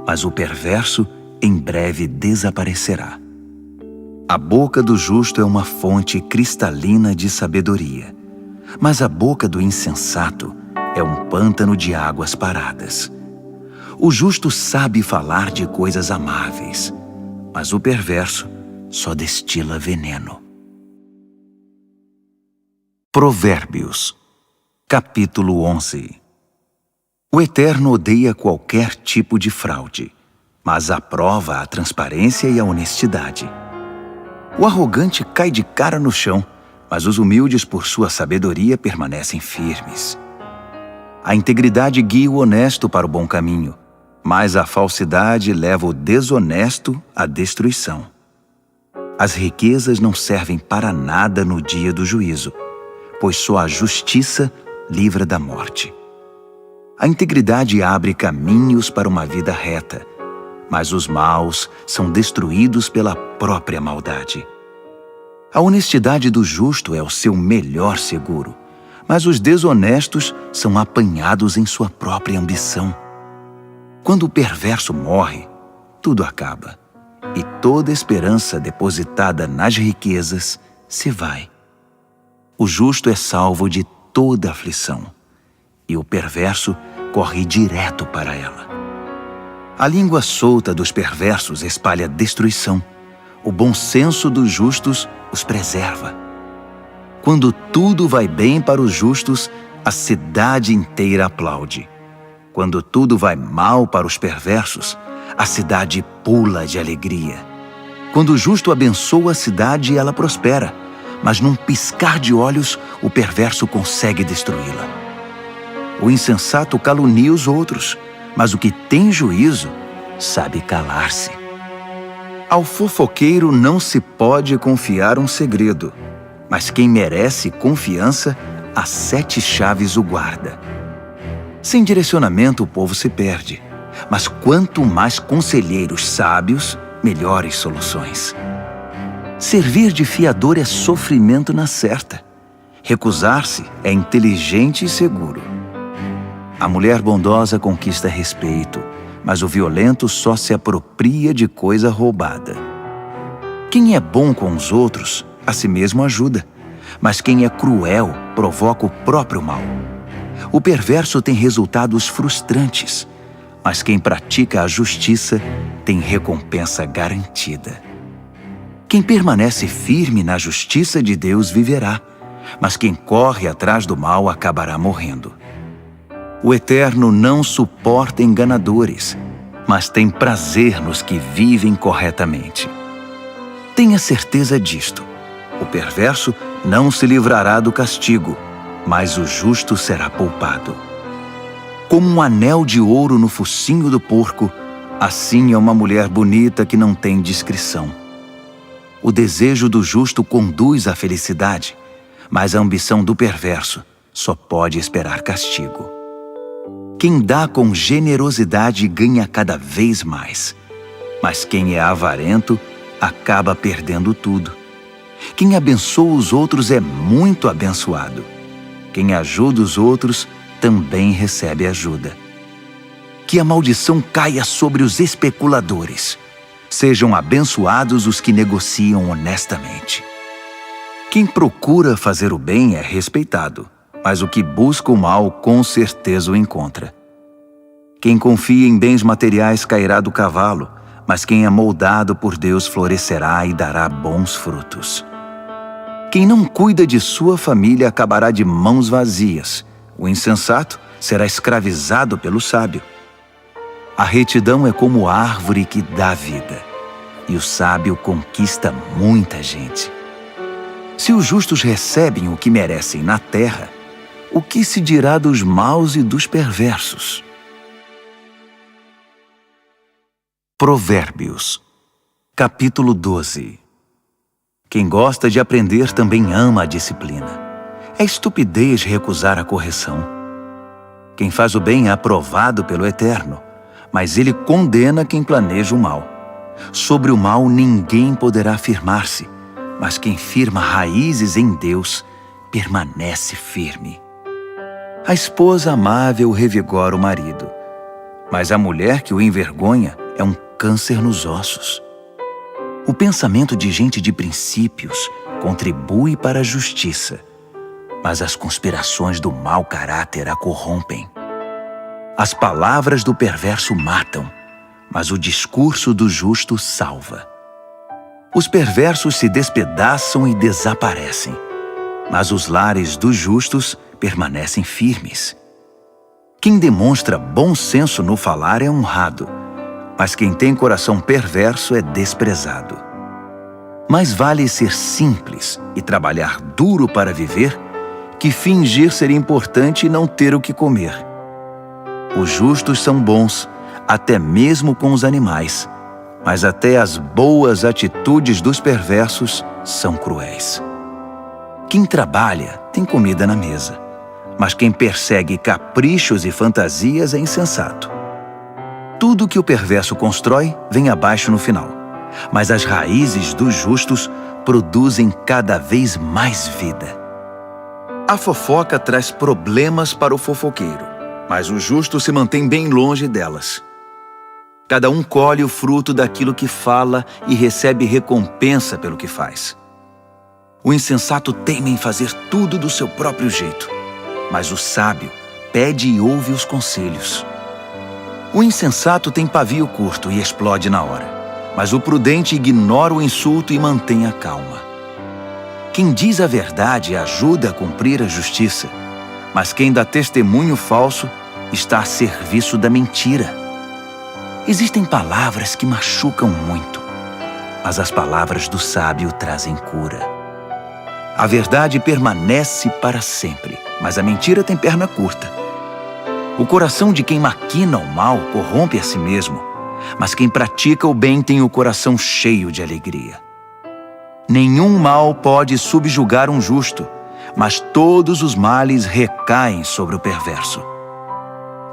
mas o perverso em breve desaparecerá. A boca do justo é uma fonte cristalina de sabedoria, mas a boca do insensato é um pântano de águas paradas. O justo sabe falar de coisas amáveis, mas o perverso só destila veneno. Provérbios, capítulo 11. O Eterno odeia qualquer tipo de fraude, mas aprova a transparência e a honestidade. O arrogante cai de cara no chão, mas os humildes, por sua sabedoria, permanecem firmes. A integridade guia o honesto para o bom caminho, mas a falsidade leva o desonesto à destruição. As riquezas não servem para nada no dia do juízo, pois só a justiça livra da morte. A integridade abre caminhos para uma vida reta, mas os maus são destruídos pela própria maldade. A honestidade do justo é o seu melhor seguro, mas os desonestos são apanhados em sua própria ambição. Quando o perverso morre, tudo acaba, e toda esperança depositada nas riquezas se vai. O justo é salvo de toda aflição, e o perverso corre direto para ela. A língua solta dos perversos espalha destruição. O bom senso dos justos os preserva. Quando tudo vai bem para os justos, a cidade inteira aplaude. Quando tudo vai mal para os perversos, a cidade pula de alegria. Quando o justo abençoa a cidade, ela prospera, mas num piscar de olhos, o perverso consegue destruí-la. O insensato calunia os outros, mas o que tem juízo sabe calar-se. Ao fofoqueiro não se pode confiar um segredo, mas quem merece confiança, as 7 chaves o guarda. Sem direcionamento o povo se perde, mas quanto mais conselheiros sábios, melhores soluções. Servir de fiador é sofrimento na certa. Recusar-se é inteligente e seguro. A mulher bondosa conquista respeito, mas o violento só se apropria de coisa roubada. Quem é bom com os outros, a si mesmo ajuda, mas quem é cruel provoca o próprio mal. O perverso tem resultados frustrantes, mas quem pratica a justiça tem recompensa garantida. Quem permanece firme na justiça de Deus viverá, mas quem corre atrás do mal acabará morrendo. O Eterno não suporta enganadores, mas tem prazer nos que vivem corretamente. Tenha certeza disto: o perverso não se livrará do castigo, mas o justo será poupado. Como um anel de ouro no focinho do porco, assim é uma mulher bonita que não tem discrição. O desejo do justo conduz à felicidade, mas a ambição do perverso só pode esperar castigo. Quem dá com generosidade ganha cada vez mais, mas quem é avarento acaba perdendo tudo. Quem abençoa os outros é muito abençoado. Quem ajuda os outros também recebe ajuda. Que a maldição caia sobre os especuladores. Sejam abençoados os que negociam honestamente. Quem procura fazer o bem é respeitado, mas o que busca o mal com certeza o encontra. Quem confia em bens materiais cairá do cavalo, mas quem é moldado por Deus florescerá e dará bons frutos. Quem não cuida de sua família acabará de mãos vazias. O insensato será escravizado pelo sábio. A retidão é como árvore que dá vida, e o sábio conquista muita gente. Se os justos recebem o que merecem na terra, o que se dirá dos maus e dos perversos? Provérbios, capítulo 12. Quem gosta de aprender também ama a disciplina. É estupidez recusar a correção. Quem faz o bem é aprovado pelo Eterno, mas ele condena quem planeja o mal. Sobre o mal ninguém poderá firmar-se, mas quem firma raízes em Deus permanece firme. A esposa amável revigora o marido, mas a mulher que o envergonha é um câncer nos ossos. O pensamento de gente de princípios contribui para a justiça, mas as conspirações do mau caráter a corrompem. As palavras do perverso matam, mas o discurso do justo salva. Os perversos se despedaçam e desaparecem, mas os lares dos justos permanecem firmes. Quem demonstra bom senso no falar é honrado, mas quem tem coração perverso é desprezado. Mais vale ser simples e trabalhar duro para viver que fingir ser importante e não ter o que comer. Os justos são bons, até mesmo com os animais, mas até as boas atitudes dos perversos são cruéis. Quem trabalha tem comida na mesa, mas quem persegue caprichos e fantasias é insensato. Tudo que o perverso constrói vem abaixo no final, mas as raízes dos justos produzem cada vez mais vida. A fofoca traz problemas para o fofoqueiro, mas o justo se mantém bem longe delas. Cada um colhe o fruto daquilo que fala e recebe recompensa pelo que faz. O insensato teima em fazer tudo do seu próprio jeito, mas o sábio pede e ouve os conselhos. O insensato tem pavio curto e explode na hora, mas o prudente ignora o insulto e mantém a calma. Quem diz a verdade ajuda a cumprir a justiça, mas quem dá testemunho falso está a serviço da mentira. Existem palavras que machucam muito, mas as palavras do sábio trazem cura. A verdade permanece para sempre, mas a mentira tem perna curta. O coração de quem maquina o mal corrompe a si mesmo, mas quem pratica o bem tem o coração cheio de alegria. Nenhum mal pode subjugar um justo, mas todos os males recaem sobre o perverso.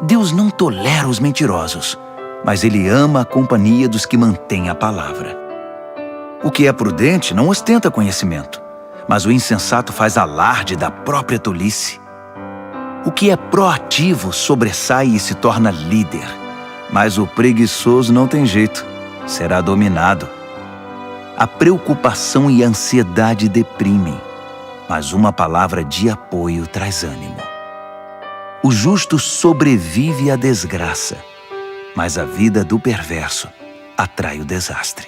Deus não tolera os mentirosos, mas Ele ama a companhia dos que mantêm a palavra. O que é prudente não ostenta conhecimento, mas o insensato faz alarde da própria tolice. O que é proativo sobressai e se torna líder, mas o preguiçoso não tem jeito, será dominado. A preocupação e a ansiedade deprimem, mas uma palavra de apoio traz ânimo. O justo sobrevive à desgraça, mas a vida do perverso atrai o desastre.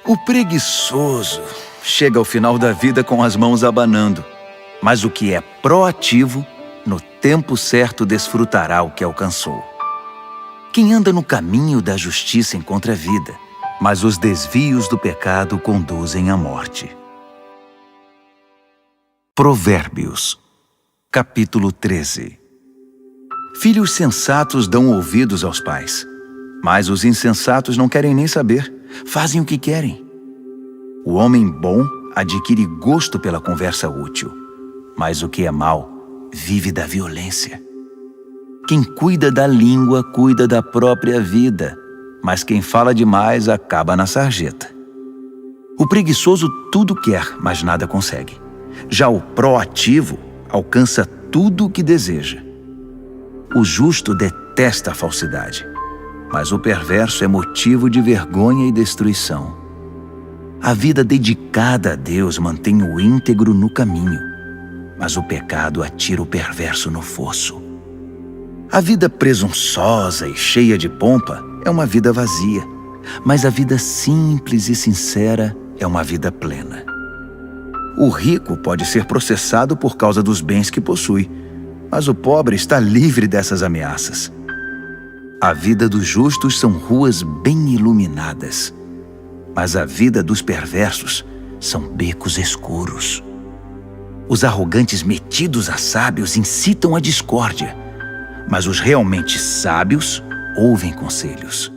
O preguiçoso chega ao final da vida com as mãos abanando, mas o que é proativo, no tempo certo desfrutará o que alcançou. Quem anda no caminho da justiça encontra vida, mas os desvios do pecado conduzem à morte. Provérbios, capítulo 13. Filhos sensatos dão ouvidos aos pais, mas os insensatos não querem nem saber, fazem o que querem. O homem bom adquire gosto pela conversa útil, mas o que é mau vive da violência. Quem cuida da língua cuida da própria vida, mas quem fala demais acaba na sarjeta. O preguiçoso tudo quer, mas nada consegue. Já o proativo alcança tudo o que deseja. O justo detesta a falsidade, mas o perverso é motivo de vergonha e destruição. A vida dedicada a Deus mantém o íntegro no caminho, mas o pecado atira o perverso no fosso. A vida presunçosa e cheia de pompa é uma vida vazia, mas a vida simples e sincera é uma vida plena. O rico pode ser processado por causa dos bens que possui, mas o pobre está livre dessas ameaças. A vida dos justos são ruas bem iluminadas, mas a vida dos perversos são becos escuros. Os arrogantes metidos a sábios incitam a discórdia, mas os realmente sábios ouvem conselhos.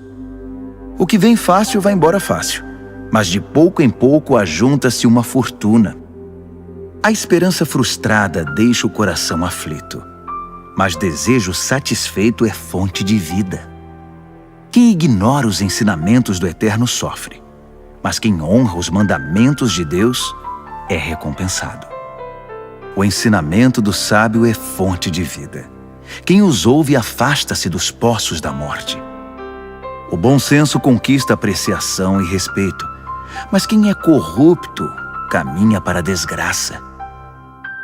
O que vem fácil vai embora fácil, mas de pouco em pouco ajunta-se uma fortuna. A esperança frustrada deixa o coração aflito, mas desejo satisfeito é fonte de vida. Quem ignora os ensinamentos do Eterno sofre, mas quem honra os mandamentos de Deus é recompensado. O ensinamento do sábio é fonte de vida. Quem os ouve afasta-se dos poços da morte. O bom senso conquista apreciação e respeito, mas quem é corrupto caminha para a desgraça.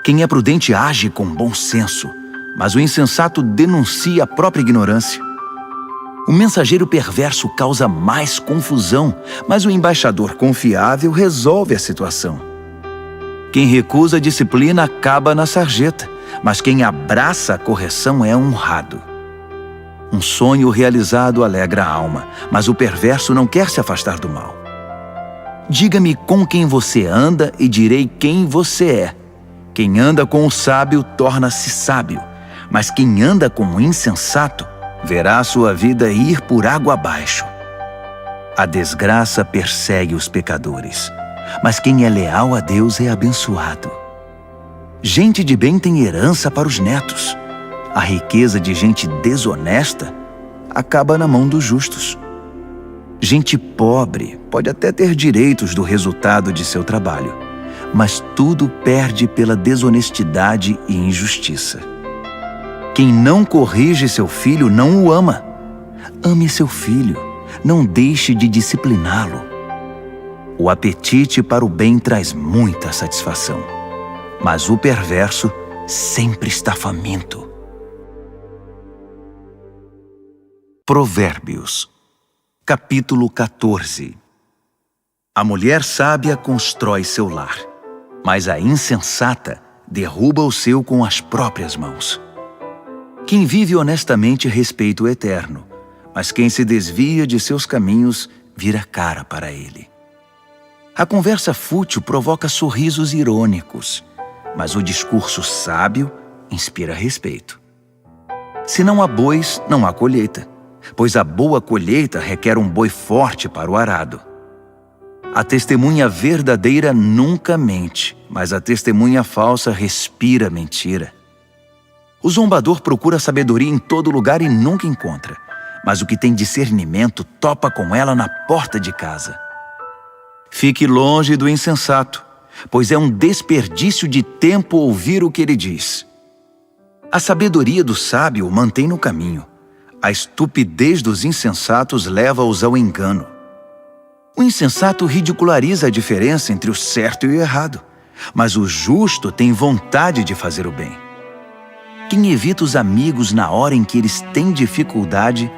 Quem é prudente age com bom senso, mas o insensato denuncia a própria ignorância. O mensageiro perverso causa mais confusão, mas o embaixador confiável resolve a situação. Quem recusa a disciplina acaba na sarjeta, mas quem abraça a correção é honrado. Um sonho realizado alegra a alma, mas o perverso não quer se afastar do mal. Diga-me com quem você anda e direi quem você é. Quem anda com o sábio torna-se sábio, mas quem anda com o insensato verá sua vida ir por água abaixo. A desgraça persegue os pecadores, mas quem é leal a Deus é abençoado. Gente de bem tem herança para os netos. A riqueza de gente desonesta acaba na mão dos justos. Gente pobre pode até ter direitos do resultado de seu trabalho, mas tudo perde pela desonestidade e injustiça. Quem não corrige seu filho não o ama. Ame seu filho, não deixe de discipliná-lo. O apetite para o bem traz muita satisfação, mas o perverso sempre está faminto. Provérbios, capítulo 14. A mulher sábia constrói seu lar, mas a insensata derruba o seu com as próprias mãos. Quem vive honestamente respeita o Eterno, mas quem se desvia de seus caminhos vira cara para ele. A conversa fútil provoca sorrisos irônicos, mas o discurso sábio inspira respeito. Se não há bois, não há colheita, pois a boa colheita requer um boi forte para o arado. A testemunha verdadeira nunca mente, mas a testemunha falsa respira mentira. O zombador procura sabedoria em todo lugar e nunca encontra, mas o que tem discernimento topa com ela na porta de casa. Fique longe do insensato, pois é um desperdício de tempo ouvir o que ele diz. A sabedoria do sábio o mantém no caminho. A estupidez dos insensatos leva-os ao engano. O insensato ridiculariza a diferença entre o certo e o errado, mas o justo tem vontade de fazer o bem. Quem evita os amigos na hora em que eles têm dificuldade,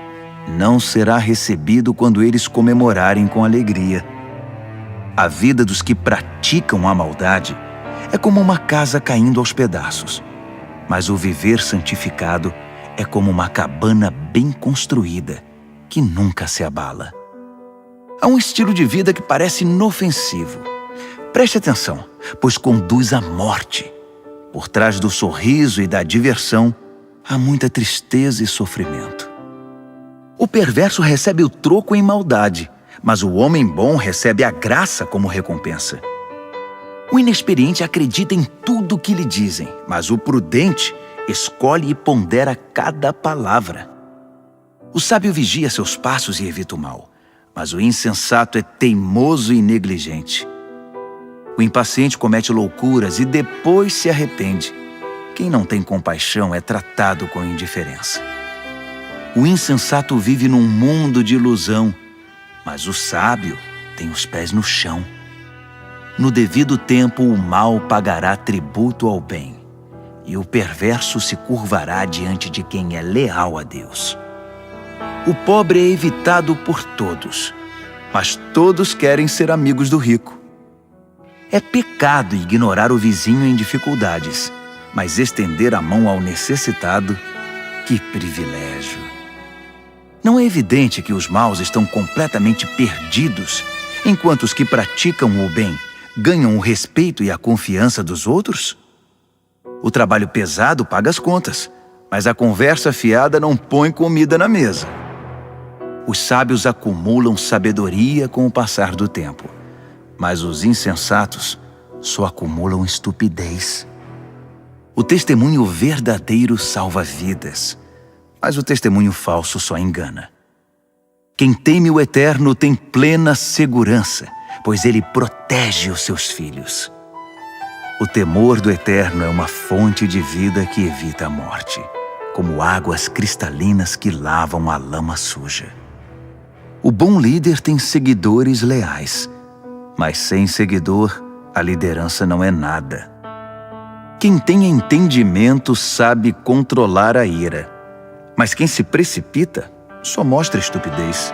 não será recebido quando eles comemorarem com alegria. A vida dos que praticam a maldade é como uma casa caindo aos pedaços, mas o viver santificado é como uma cabana bem construída, que nunca se abala. Há um estilo de vida que parece inofensivo. Preste atenção, pois conduz à morte. Por trás do sorriso e da diversão, há muita tristeza e sofrimento. O perverso recebe o troco em maldade, mas o homem bom recebe a graça como recompensa. O inexperiente acredita em tudo o que lhe dizem, mas o prudente escolhe e pondera cada palavra. O sábio vigia seus passos e evita o mal, mas o insensato é teimoso e negligente. O impaciente comete loucuras e depois se arrepende. Quem não tem compaixão é tratado com indiferença. O insensato vive num mundo de ilusão, mas o sábio tem os pés no chão. No devido tempo, o mal pagará tributo ao bem, e o perverso se curvará diante de quem é leal a Deus. O pobre é evitado por todos, mas todos querem ser amigos do rico. É pecado ignorar o vizinho em dificuldades, mas estender a mão ao necessitado, que privilégio! Não é evidente que os maus estão completamente perdidos, enquanto os que praticam o bem ganham o respeito e a confiança dos outros? O trabalho pesado paga as contas, mas a conversa fiada não põe comida na mesa. Os sábios acumulam sabedoria com o passar do tempo, mas os insensatos só acumulam estupidez. O testemunho verdadeiro salva vidas, mas o testemunho falso só engana. Quem teme o Eterno tem plena segurança, pois ele protege os seus filhos. O temor do Eterno é uma fonte de vida que evita a morte, como águas cristalinas que lavam a lama suja. O bom líder tem seguidores leais, mas sem seguidor, a liderança não é nada. Quem tem entendimento sabe controlar a ira, mas quem se precipita só mostra estupidez.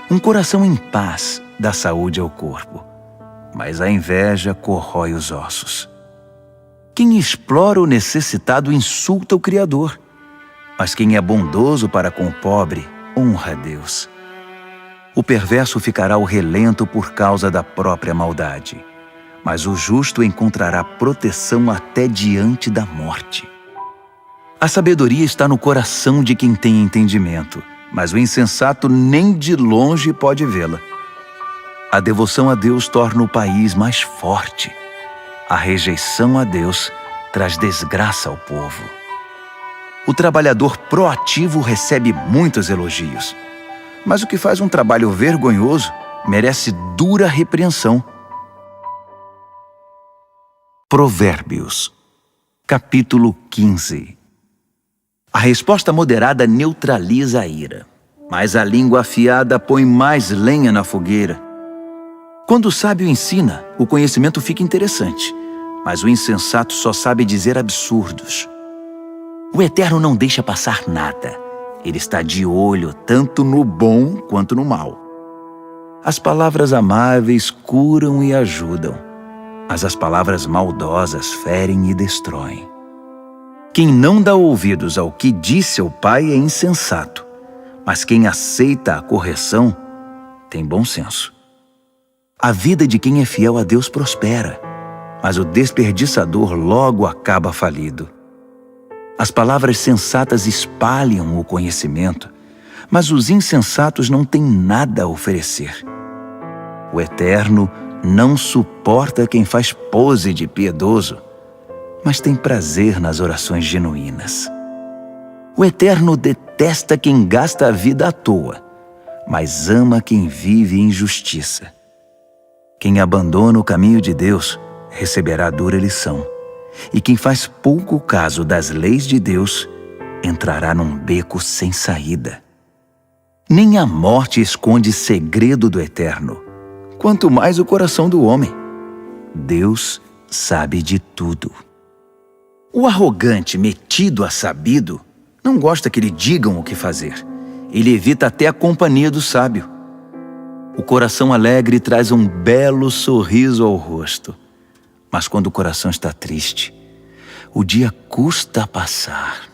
Um coração em paz dá saúde ao corpo, mas a inveja corrói os ossos. Quem explora o necessitado insulta o Criador, mas quem é bondoso para com o pobre honra a Deus. O perverso ficará ao relento por causa da própria maldade, mas o justo encontrará proteção até diante da morte. A sabedoria está no coração de quem tem entendimento, mas o insensato nem de longe pode vê-la. A devoção a Deus torna o país mais forte. A rejeição a Deus traz desgraça ao povo. O trabalhador proativo recebe muitos elogios, mas o que faz um trabalho vergonhoso merece dura repreensão. Provérbios, capítulo 15. A resposta moderada neutraliza a ira, mas a língua afiada põe mais lenha na fogueira. Quando o sábio ensina, o conhecimento fica interessante, mas o insensato só sabe dizer absurdos. O Eterno não deixa passar nada. Ele está de olho tanto no bom quanto no mal. As palavras amáveis curam e ajudam, mas as palavras maldosas ferem e destroem. Quem não dá ouvidos ao que diz seu pai é insensato, mas quem aceita a correção tem bom senso. A vida de quem é fiel a Deus prospera, mas o desperdiçador logo acaba falido. As palavras sensatas espalham o conhecimento, mas os insensatos não têm nada a oferecer. O Eterno não suporta quem faz pose de piedoso, mas tem prazer nas orações genuínas. O Eterno detesta quem gasta a vida à toa, mas ama quem vive em justiça. Quem abandona o caminho de Deus receberá dura lição, e quem faz pouco caso das leis de Deus entrará num beco sem saída. Nem a morte esconde segredo do Eterno, quanto mais o coração do homem. Deus sabe de tudo. O arrogante, metido a sabido, não gosta que lhe digam o que fazer. Ele evita até a companhia do sábio. O coração alegre traz um belo sorriso ao rosto, mas quando o coração está triste, o dia custa a passar.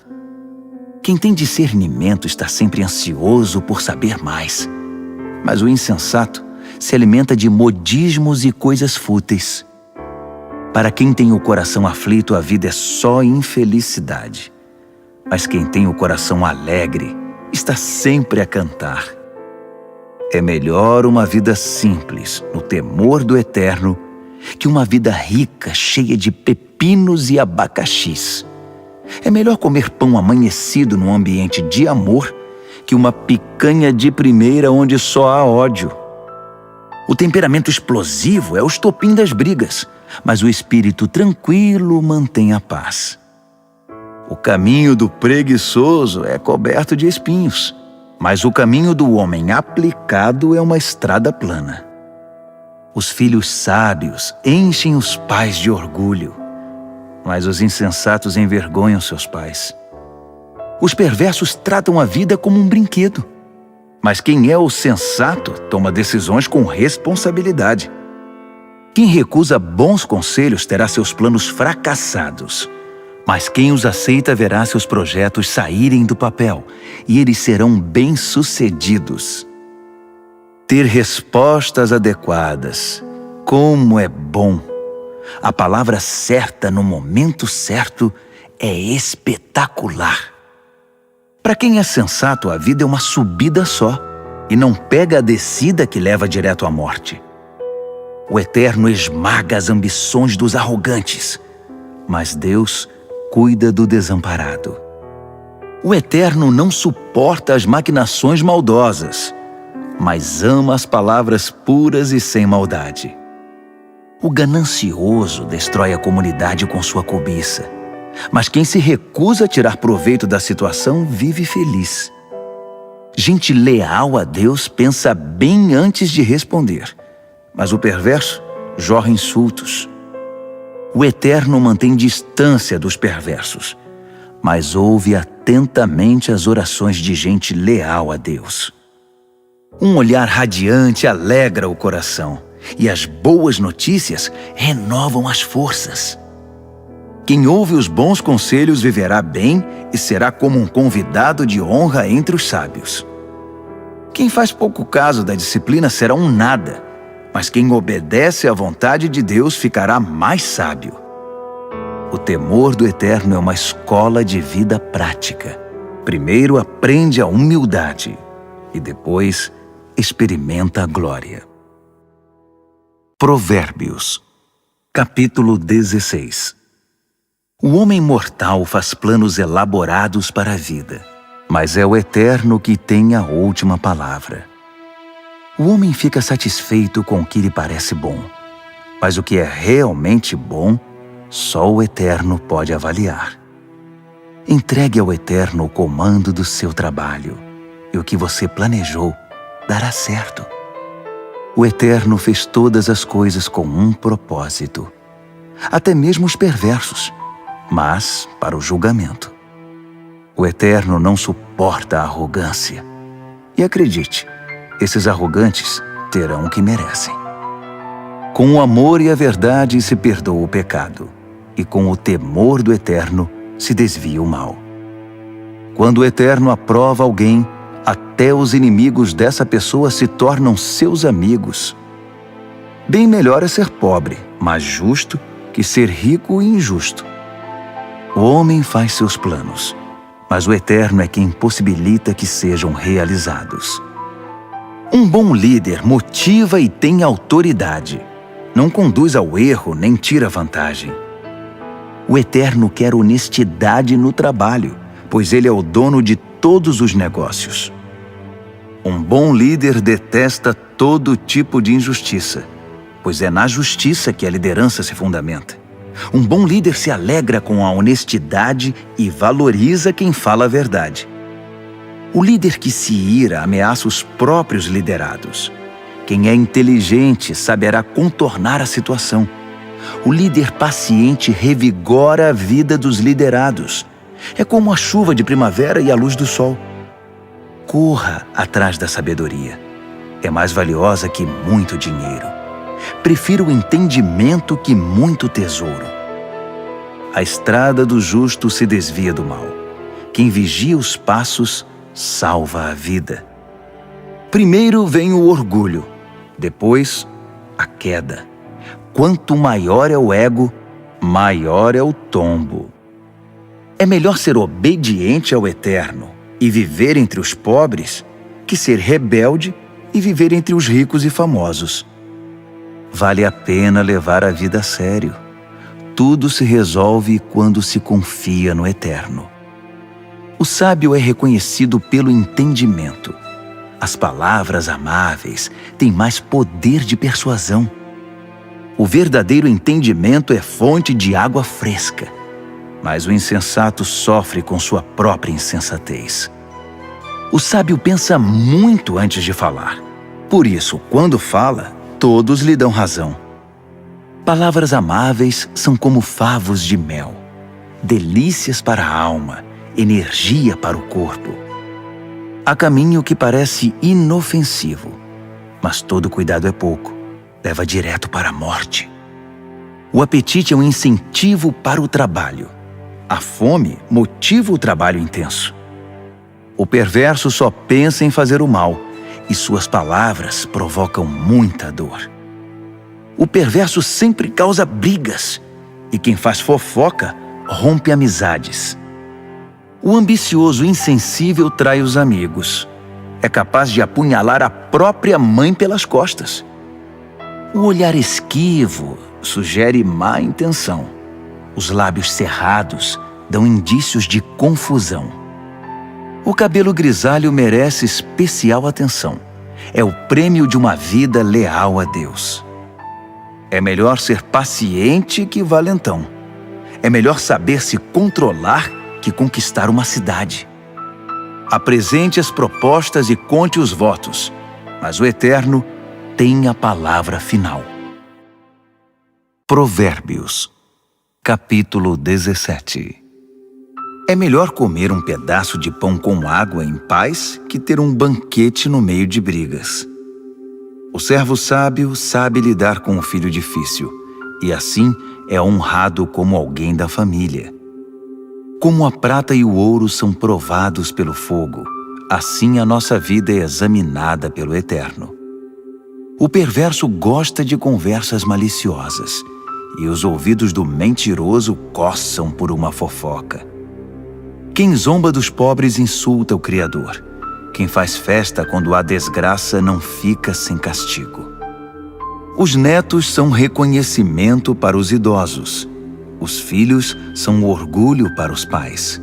Quem tem discernimento está sempre ansioso por saber mais, mas o insensato se alimenta de modismos e coisas fúteis. Para quem tem o coração aflito, a vida é só infelicidade, mas quem tem o coração alegre está sempre a cantar. É melhor uma vida simples, no temor do Eterno, que uma vida rica, cheia de pepinos e abacaxis. É melhor comer pão amanhecido num ambiente de amor que uma picanha de primeira onde só há ódio. O temperamento explosivo é o estopim das brigas, mas o espírito tranquilo mantém a paz. O caminho do preguiçoso é coberto de espinhos, mas o caminho do homem aplicado é uma estrada plana. Os filhos sábios enchem os pais de orgulho, mas os insensatos envergonham seus pais. Os perversos tratam a vida como um brinquedo, mas quem é o sensato toma decisões com responsabilidade. Quem recusa bons conselhos terá seus planos fracassados, mas quem os aceita verá seus projetos saírem do papel e eles serão bem-sucedidos. Ter respostas adequadas, como é bom! A palavra certa no momento certo é espetacular. Para quem é sensato, a vida é uma subida só e não pega a descida que leva direto à morte. O Eterno esmaga as ambições dos arrogantes, mas Deus cuida do desamparado. O Eterno não suporta as maquinações maldosas, mas ama as palavras puras e sem maldade. O ganancioso destrói a comunidade com sua cobiça, mas quem se recusa a tirar proveito da situação vive feliz. Gente leal a Deus pensa bem antes de responder, mas o perverso jorra insultos. O Eterno mantém distância dos perversos, mas ouve atentamente as orações de gente leal a Deus. Um olhar radiante alegra o coração, e as boas notícias renovam as forças. Quem ouve os bons conselhos viverá bem e será como um convidado de honra entre os sábios. Quem faz pouco caso da disciplina será um nada, mas quem obedece à vontade de Deus ficará mais sábio. O temor do Eterno é uma escola de vida prática. Primeiro aprende a humildade e depois experimenta a glória. Provérbios, capítulo 16. O homem mortal faz planos elaborados para a vida, mas é o Eterno que tem a última palavra. O homem fica satisfeito com o que lhe parece bom, mas o que é realmente bom, só o Eterno pode avaliar. Entregue ao Eterno o comando do seu trabalho, e o que você planejou dará certo. O Eterno fez todas as coisas com um propósito, até mesmo os perversos, mas para o julgamento. O Eterno não suporta a arrogância. E acredite, esses arrogantes terão o que merecem. Com o amor e a verdade se perdoa o pecado, e com o temor do Eterno se desvia o mal. Quando o Eterno aprova alguém, até os inimigos dessa pessoa se tornam seus amigos. Bem melhor é ser pobre, mas justo, que ser rico e injusto. O homem faz seus planos, mas o Eterno é quem possibilita que sejam realizados. Um bom líder motiva e tem autoridade. Não conduz ao erro nem tira vantagem. O Eterno quer honestidade no trabalho, pois Ele é o dono de todos os negócios. Um bom líder detesta todo tipo de injustiça, pois é na justiça que a liderança se fundamenta. Um bom líder se alegra com a honestidade e valoriza quem fala a verdade. O líder que se ira ameaça os próprios liderados. Quem é inteligente saberá contornar a situação. O líder paciente revigora a vida dos liderados. É como a chuva de primavera e a luz do sol. Corra atrás da sabedoria. É mais valiosa que muito dinheiro. Prefiro o entendimento que muito tesouro. A estrada do justo se desvia do mal. Quem vigia os passos salva a vida. Primeiro vem o orgulho, depois a queda. Quanto maior é o ego, maior é o tombo. É melhor ser obediente ao Eterno e viver entre os pobres que ser rebelde e viver entre os ricos e famosos. Vale a pena levar a vida a sério. Tudo se resolve quando se confia no Eterno. O sábio é reconhecido pelo entendimento. As palavras amáveis têm mais poder de persuasão. O verdadeiro entendimento é fonte de água fresca. mas o insensato sofre com sua própria insensatez. O sábio pensa muito antes de falar. Por isso, quando fala, todos lhe dão razão. Palavras amáveis são como favos de mel, delícias para a alma, energia para o corpo. Há caminho que parece inofensivo, mas todo cuidado é pouco, leva direto para a morte. O apetite é um incentivo para o trabalho. A fome motiva o trabalho intenso. O perverso só pensa em fazer o mal, e suas palavras provocam muita dor. O perverso sempre causa brigas, e quem faz fofoca rompe amizades. O ambicioso insensível trai os amigos. É capaz de apunhalar a própria mãe pelas costas. O olhar esquivo sugere má intenção. Os lábios cerrados dão indícios de confusão. O cabelo grisalho merece especial atenção. É o prêmio de uma vida leal a Deus. É melhor ser paciente que valentão. É melhor saber se controlar que conquistar uma cidade. Apresente as propostas e conte os votos, mas o Eterno tem a palavra final. Provérbios, capítulo 17. É melhor comer um pedaço de pão com água em paz que ter um banquete no meio de brigas. O servo sábio sabe lidar com o filho difícil, e assim é honrado como alguém da família. Como a prata e o ouro são provados pelo fogo, assim a nossa vida é examinada pelo Eterno. O perverso gosta de conversas maliciosas, e os ouvidos do mentiroso coçam por uma fofoca. Quem zomba dos pobres insulta o Criador. Quem faz festa quando há desgraça não fica sem castigo. Os netos são reconhecimento para os idosos. Os filhos são orgulho para os pais.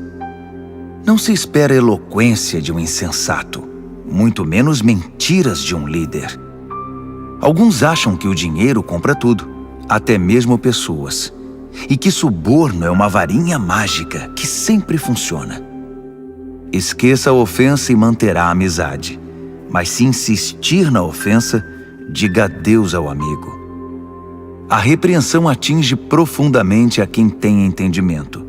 Não se espera eloquência de um insensato, muito menos mentiras de um líder. Alguns acham que o dinheiro compra tudo, até mesmo pessoas, e que suborno é uma varinha mágica que sempre funciona. Esqueça a ofensa e manterá a amizade, mas se insistir na ofensa, diga adeus ao amigo. A repreensão atinge profundamente a quem tem entendimento,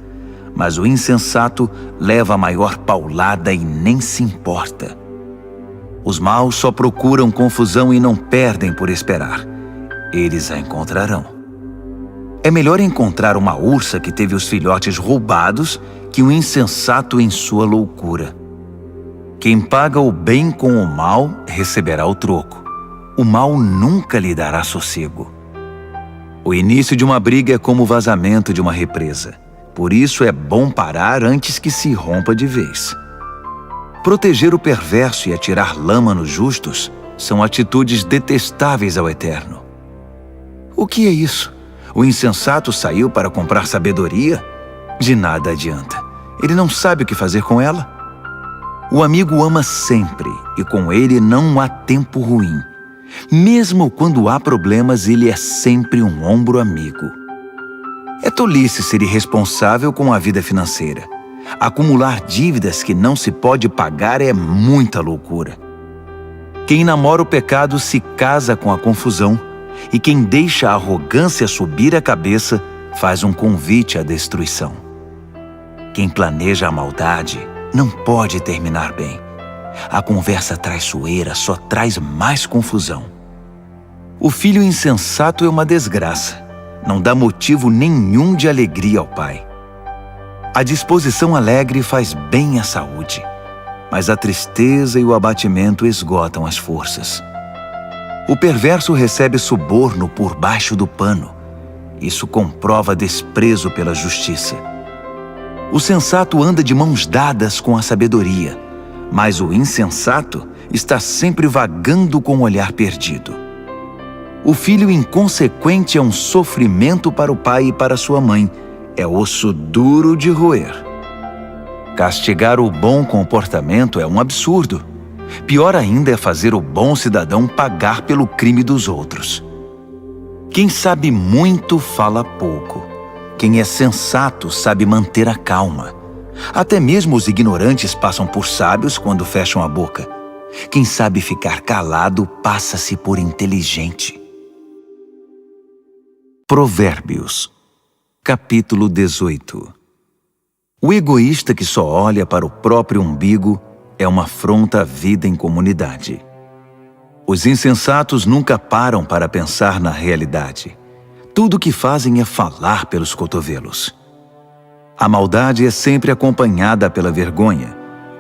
mas o insensato leva a maior paulada e nem se importa. Os maus só procuram confusão e não perdem por esperar. Eles a encontrarão. É melhor encontrar uma ursa que teve os filhotes roubados que um insensato em sua loucura. Quem paga o bem com o mal receberá o troco. O mal nunca lhe dará sossego. O início de uma briga é como o vazamento de uma represa. Por isso é bom parar antes que se rompa de vez. Proteger o perverso e atirar lama nos justos são atitudes detestáveis ao Eterno. O que é isso? O insensato saiu para comprar sabedoria? De nada adianta. Ele não sabe o que fazer com ela. O amigo ama sempre, e com ele não há tempo ruim. Mesmo quando há problemas, ele é sempre um ombro amigo. É tolice ser irresponsável com a vida financeira. Acumular dívidas que não se pode pagar é muita loucura. Quem namora o pecado se casa com a confusão, e quem deixa a arrogância subir a cabeça faz um convite à destruição. Quem planeja a maldade não pode terminar bem. A conversa traiçoeira só traz mais confusão. O filho insensato é uma desgraça. Não dá motivo nenhum de alegria ao pai. A disposição alegre faz bem à saúde, mas a tristeza e o abatimento esgotam as forças. O perverso recebe suborno por baixo do pano. Isso comprova desprezo pela justiça. O sensato anda de mãos dadas com a sabedoria, mas o insensato está sempre vagando com o olhar perdido. O filho inconsequente é um sofrimento para o pai e para sua mãe. É osso duro de roer. Castigar o bom comportamento é um absurdo. Pior ainda é fazer o bom cidadão pagar pelo crime dos outros. Quem sabe muito fala pouco. Quem é sensato sabe manter a calma. Até mesmo os ignorantes passam por sábios quando fecham a boca. Quem sabe ficar calado passa-se por inteligente. Provérbios, capítulo 18. O egoísta que só olha para o próprio umbigo é uma afronta à vida em comunidade. Os insensatos nunca param para pensar na realidade. Tudo o que fazem é falar pelos cotovelos. A maldade é sempre acompanhada pela vergonha.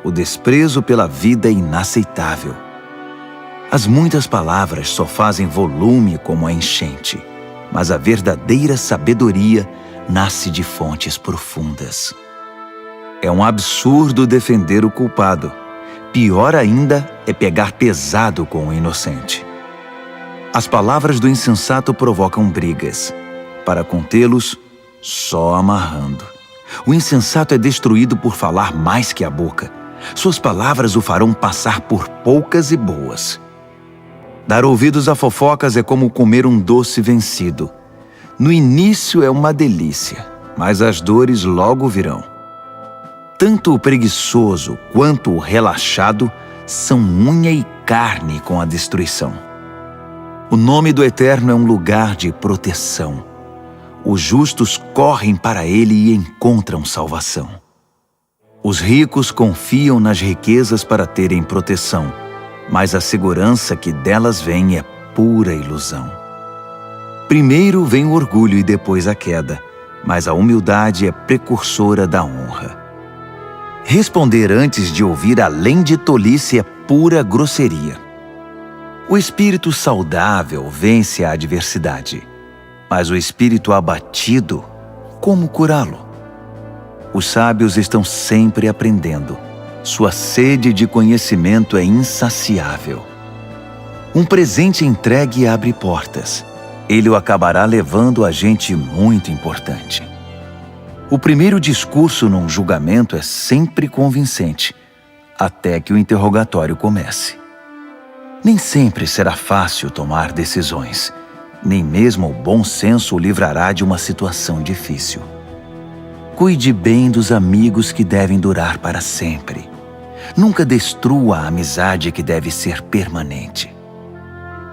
O desprezo pela vida é inaceitável. As muitas palavras só fazem volume como a enchente, mas a verdadeira sabedoria nasce de fontes profundas. É um absurdo defender o culpado. Pior ainda é pegar pesado com o inocente. As palavras do insensato provocam brigas. Para contê-los, só amarrando. O insensato é destruído por falar mais que a boca. Suas palavras o farão passar por poucas e boas. Dar ouvidos a fofocas é como comer um doce vencido. No início é uma delícia, mas as dores logo virão. Tanto o preguiçoso quanto o relaxado são unha e carne com a destruição. O nome do Eterno é um lugar de proteção. Os justos correm para ele e encontram salvação. Os ricos confiam nas riquezas para terem proteção, mas a segurança que delas vem é pura ilusão. Primeiro vem o orgulho e depois a queda, mas a humildade é precursora da honra. Responder antes de ouvir além de tolice é pura grosseria. O espírito saudável vence a adversidade, mas o espírito abatido, como curá-lo? Os sábios estão sempre aprendendo. Sua sede de conhecimento é insaciável. Um presente entregue abre portas. Ele o acabará levando a gente muito importante. O primeiro discurso num julgamento é sempre convincente, até que o interrogatório comece. Nem sempre será fácil tomar decisões. Nem mesmo o bom senso o livrará de uma situação difícil. Cuide bem dos amigos que devem durar para sempre. Nunca destrua a amizade que deve ser permanente.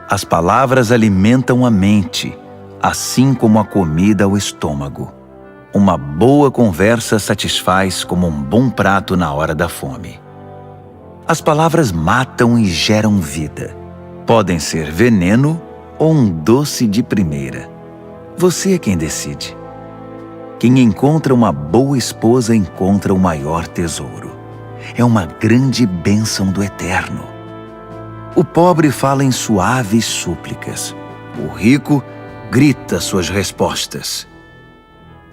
As palavras alimentam a mente, assim como a comida o estômago. Uma boa conversa satisfaz como um bom prato na hora da fome. As palavras matam e geram vida. Podem ser veneno ou um doce de primeira. Você é quem decide. Quem encontra uma boa esposa encontra o maior tesouro. É uma grande bênção do Eterno. O pobre fala em suaves súplicas. O rico grita suas respostas.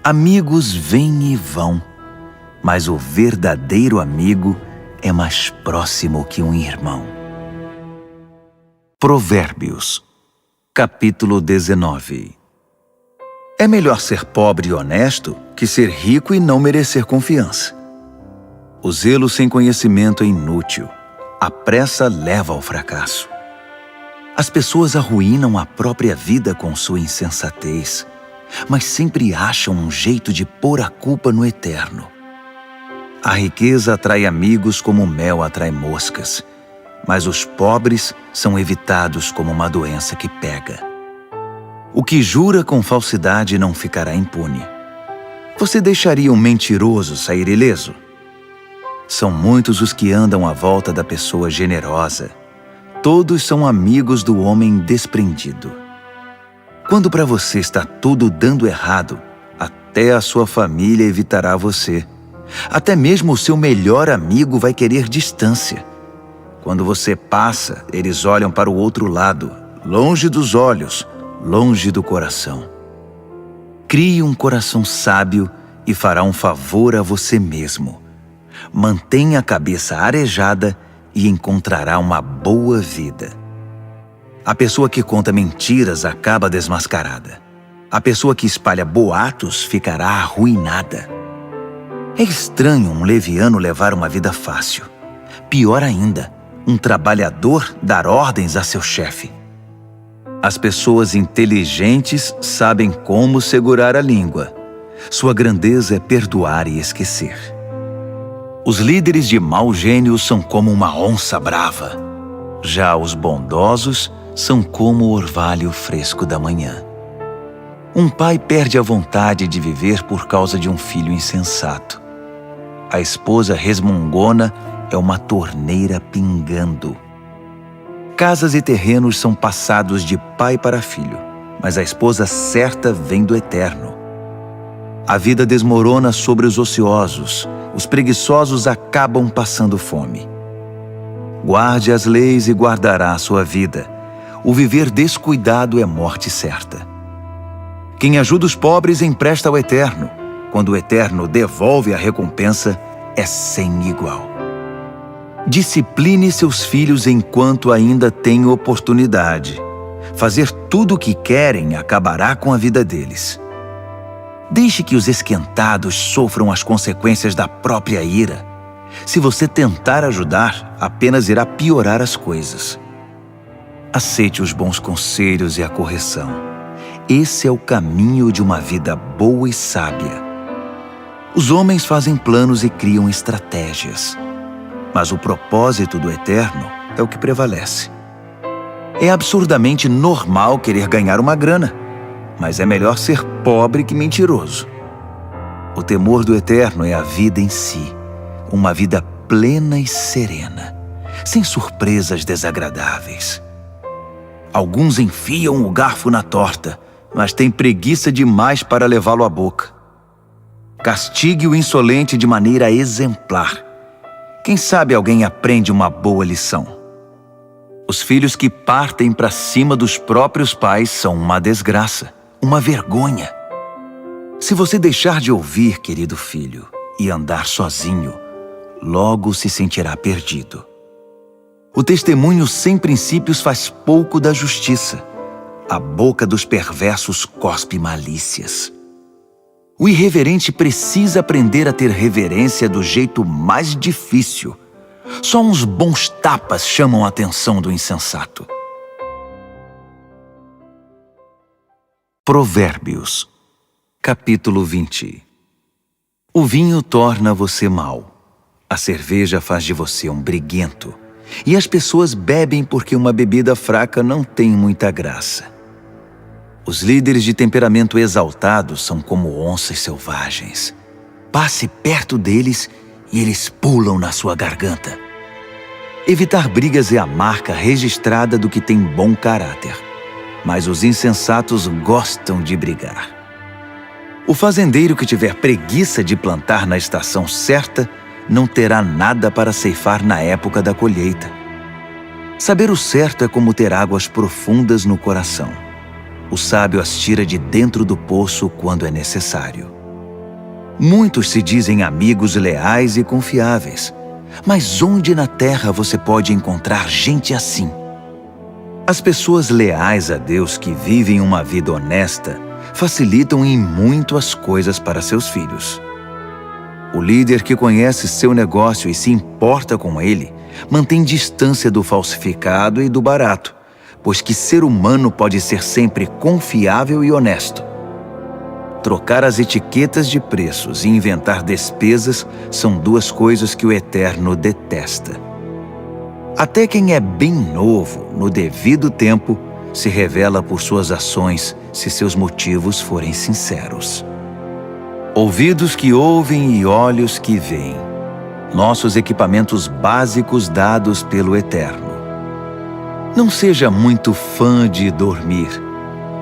Amigos vêm e vão, mas o verdadeiro amigo é mais próximo que um irmão. Provérbios, capítulo 19. É melhor ser pobre e honesto que ser rico e não merecer confiança. O zelo sem conhecimento é inútil. A pressa leva ao fracasso. As pessoas arruinam a própria vida com sua insensatez, mas sempre acham um jeito de pôr a culpa no Eterno. A riqueza atrai amigos como o mel atrai moscas, mas os pobres são evitados como uma doença que pega. O que jura com falsidade não ficará impune. Você deixaria um mentiroso sair ileso? São muitos os que andam à volta da pessoa generosa. Todos são amigos do homem desprendido. Quando para você está tudo dando errado, até a sua família evitará você. Até mesmo o seu melhor amigo vai querer distância. Quando você passa, eles olham para o outro lado, longe dos olhos, longe do coração. Crie um coração sábio e fará um favor a você mesmo. Mantenha a cabeça arejada e encontrará uma boa vida. A pessoa que conta mentiras acaba desmascarada. A pessoa que espalha boatos ficará arruinada. É estranho um leviano levar uma vida fácil. Pior ainda, um trabalhador dar ordens a seu chefe. As pessoas inteligentes sabem como segurar a língua. Sua grandeza é perdoar e esquecer. Os líderes de mau gênio são como uma onça brava. Já os bondosos são como o orvalho fresco da manhã. Um pai perde a vontade de viver por causa de um filho insensato. A esposa resmungona é uma torneira pingando. Casas e terrenos são passados de pai para filho, mas a esposa certa vem do Eterno. A vida desmorona sobre os ociosos, os preguiçosos acabam passando fome. Guarde as leis e guardará a sua vida. O viver descuidado é morte certa. Quem ajuda os pobres empresta ao Eterno. Quando o Eterno devolve a recompensa, é sem igual. Discipline seus filhos enquanto ainda tem oportunidade. Fazer tudo o que querem acabará com a vida deles. Deixe que os esquentados sofram as consequências da própria ira. Se você tentar ajudar, apenas irá piorar as coisas. Aceite os bons conselhos e a correção. Esse é o caminho de uma vida boa e sábia. Os homens fazem planos e criam estratégias, mas o propósito do Eterno é o que prevalece. É absurdamente normal querer ganhar uma grana, mas é melhor ser pobre que mentiroso. O temor do Eterno é a vida em si, uma vida plena e serena, sem surpresas desagradáveis. Alguns enfiam o garfo na torta, mas têm preguiça demais para levá-lo à boca. Castigue o insolente de maneira exemplar. Quem sabe alguém aprende uma boa lição. Os filhos que partem para cima dos próprios pais são uma desgraça, uma vergonha. Se você deixar de ouvir, querido filho, e andar sozinho, logo se sentirá perdido. O testemunho sem princípios faz pouco da justiça. A boca dos perversos cospe malícias. O irreverente precisa aprender a ter reverência do jeito mais difícil. Só uns bons tapas chamam a atenção do insensato. Provérbios, capítulo 20. O vinho torna você mau. A cerveja faz de você um briguento. E as pessoas bebem porque uma bebida fraca não tem muita graça. Os líderes de temperamento exaltado são como onças selvagens. Passe perto deles e eles pulam na sua garganta. Evitar brigas é a marca registrada do que tem bom caráter. Mas os insensatos gostam de brigar. O fazendeiro que tiver preguiça de plantar na estação certa não terá nada para ceifar na época da colheita. Saber o certo é como ter águas profundas no coração. O sábio as tira de dentro do poço quando é necessário. Muitos se dizem amigos leais e confiáveis, mas onde na terra você pode encontrar gente assim? As pessoas leais a Deus que vivem uma vida honesta facilitam em muito as coisas para seus filhos. O líder que conhece seu negócio e se importa com ele mantém distância do falsificado e do barato, pois que ser humano pode ser sempre confiável e honesto. Trocar as etiquetas de preços e inventar despesas são duas coisas que o Eterno detesta. Até quem é bem novo, no devido tempo, se revela por suas ações se seus motivos forem sinceros. Ouvidos que ouvem e olhos que veem. Nossos equipamentos básicos dados pelo Eterno. Não seja muito fã de dormir.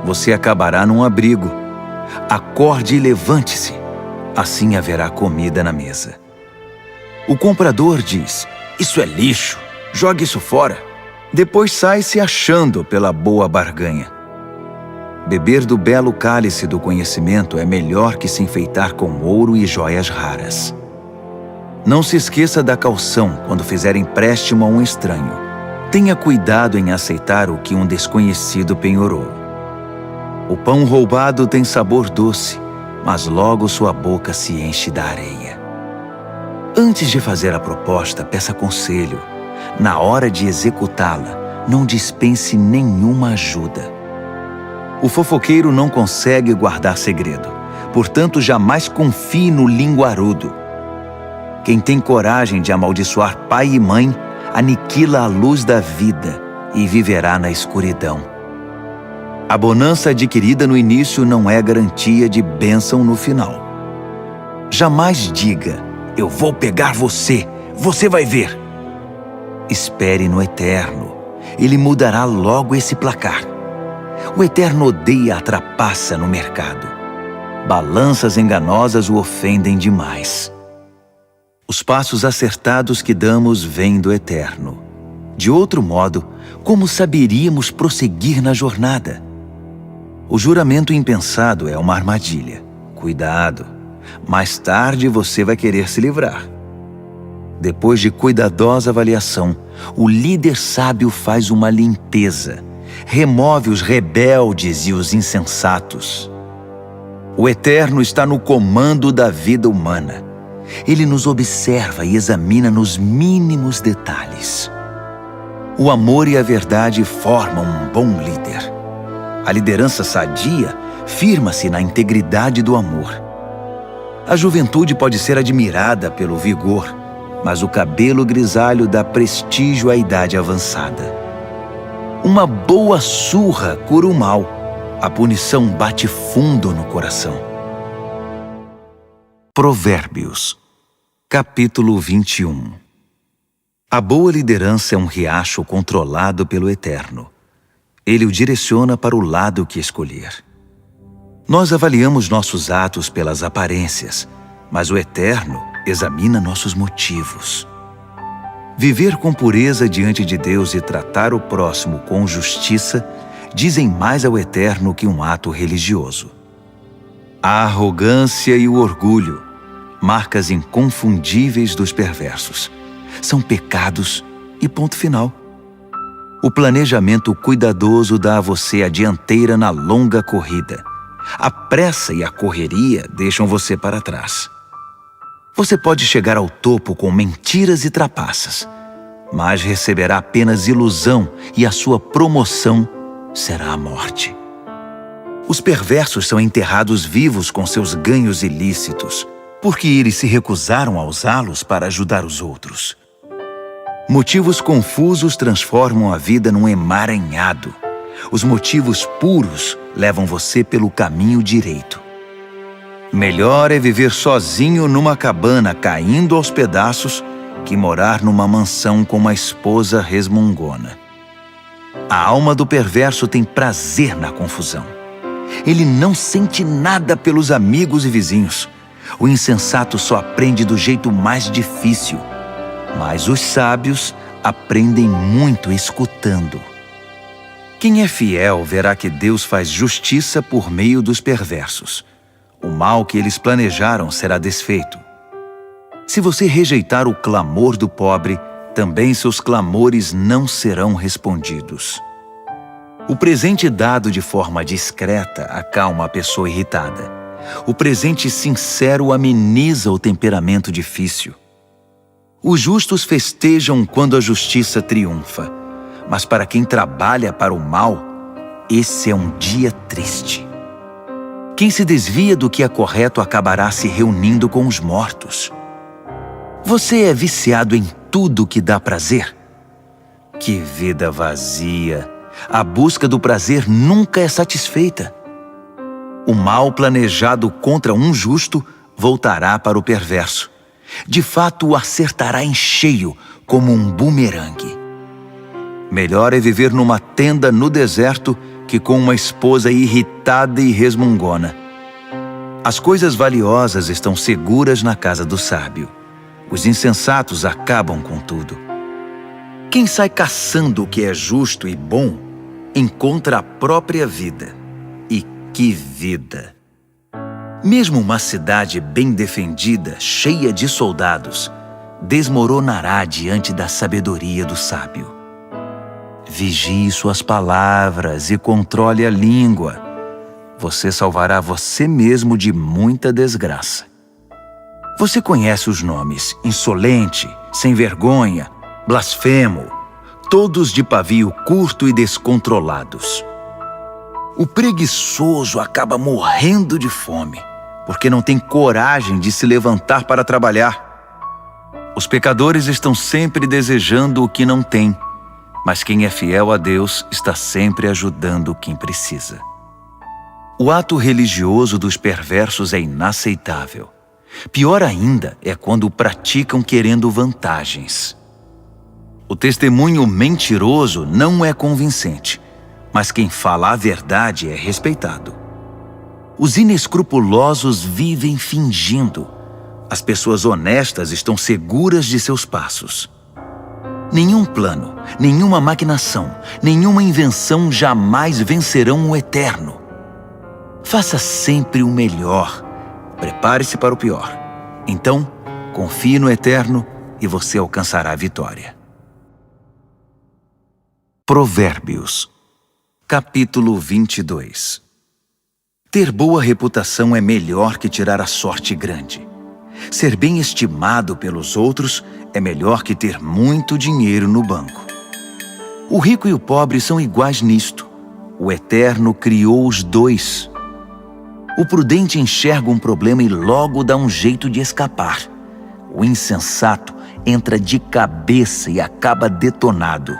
Você acabará num abrigo. Acorde e levante-se. Assim haverá comida na mesa. O comprador diz: "Isso é lixo. Jogue isso fora." Depois sai se achando pela boa barganha. Beber do belo cálice do conhecimento é melhor que se enfeitar com ouro e joias raras. Não se esqueça da caução quando fizer empréstimo a um estranho. Tenha cuidado em aceitar o que um desconhecido penhorou. O pão roubado tem sabor doce, mas logo sua boca se enche da areia. Antes de fazer a proposta, peça conselho. Na hora de executá-la, não dispense nenhuma ajuda. O fofoqueiro não consegue guardar segredo, Portanto, jamais confie no linguarudo. Quem tem coragem de amaldiçoar pai e mãe, aniquila a luz da vida e viverá na escuridão. A bonança adquirida no início não é garantia de bênção no final. Jamais diga, eu vou pegar você, você vai ver. Espere no Eterno, Ele mudará logo esse placar. O Eterno odeia a trapaça no mercado. Balanças enganosas o ofendem demais. Os passos acertados que damos vêm do Eterno. De outro modo, como saberíamos prosseguir na jornada? O juramento impensado é uma armadilha. Cuidado, mais tarde você vai querer se livrar. Depois de cuidadosa avaliação, o líder sábio faz uma limpeza, remove os rebeldes e os insensatos. O Eterno está no comando da vida humana. Ele nos observa e examina nos mínimos detalhes. O amor e a verdade formam um bom líder. A liderança sadia firma-se na integridade do amor. A juventude pode ser admirada pelo vigor, mas o cabelo grisalho dá prestígio à idade avançada. Uma boa surra cura o mal. A punição bate fundo no coração. Provérbios, capítulo 21. A boa liderança é um riacho controlado pelo Eterno. Ele o direciona para o lado que escolher. Nós avaliamos nossos atos pelas aparências, mas o Eterno examina nossos motivos. Viver com pureza diante de Deus e tratar o próximo com justiça dizem mais ao Eterno que um ato religioso. A arrogância e o orgulho, marcas inconfundíveis dos perversos, são pecados e ponto final. O planejamento cuidadoso dá a você a dianteira na longa corrida. A pressa e a correria deixam você para trás. Você pode chegar ao topo com mentiras e trapaças, mas receberá apenas ilusão e a sua promoção será a morte. Os perversos são enterrados vivos com seus ganhos ilícitos, porque eles se recusaram a usá-los para ajudar os outros. Motivos confusos transformam a vida num emaranhado. Os motivos puros levam você pelo caminho direito. Melhor é viver sozinho numa cabana caindo aos pedaços que morar numa mansão com uma esposa resmungona. A alma do perverso tem prazer na confusão. Ele não sente nada pelos amigos e vizinhos. O insensato só aprende do jeito mais difícil, mas os sábios aprendem muito escutando. Quem é fiel verá que Deus faz justiça por meio dos perversos. O mal que eles planejaram será desfeito. Se você rejeitar o clamor do pobre, também seus clamores não serão respondidos. O presente dado de forma discreta acalma a pessoa irritada. O presente sincero ameniza o temperamento difícil. Os justos festejam quando a justiça triunfa, mas para quem trabalha para o mal, esse é um dia triste. Quem se desvia do que é correto acabará se reunindo com os mortos. Você é viciado em tudo que dá prazer? Que vida vazia! A busca do prazer nunca é satisfeita. O mal planejado contra um justo voltará para o perverso. De fato, o acertará em cheio, como um bumerangue. Melhor é viver numa tenda no deserto que com uma esposa irritada e resmungona. As coisas valiosas estão seguras na casa do sábio. Os insensatos acabam com tudo. Quem sai caçando o que é justo e bom, encontra a própria vida. E que vida! Mesmo uma cidade bem defendida, cheia de soldados, desmoronará diante da sabedoria do sábio. Vigie suas palavras e controle a língua. Você salvará você mesmo de muita desgraça. Você conhece os nomes insolente, sem vergonha, blasfemo, todos de pavio curto e descontrolados. O preguiçoso acaba morrendo de fome, porque não tem coragem de se levantar para trabalhar. Os pecadores estão sempre desejando o que não têm, mas quem é fiel a Deus está sempre ajudando quem precisa. O ato religioso dos perversos é inaceitável. Pior ainda é quando o praticam querendo vantagens. O testemunho mentiroso não é convincente, mas quem fala a verdade é respeitado. Os inescrupulosos vivem fingindo. As pessoas honestas estão seguras de seus passos. Nenhum plano, nenhuma maquinação, nenhuma invenção jamais vencerão o eterno. Faça sempre o melhor. Prepare-se para o pior. Então, confie no eterno e você alcançará a vitória. Provérbios, capítulo 22. Ter boa reputação é melhor que tirar a sorte grande. Ser bem estimado pelos outros é melhor que ter muito dinheiro no banco. O rico e o pobre são iguais nisto. O Eterno criou os dois. O prudente enxerga um problema e logo dá um jeito de escapar. O insensato entra de cabeça e acaba detonado.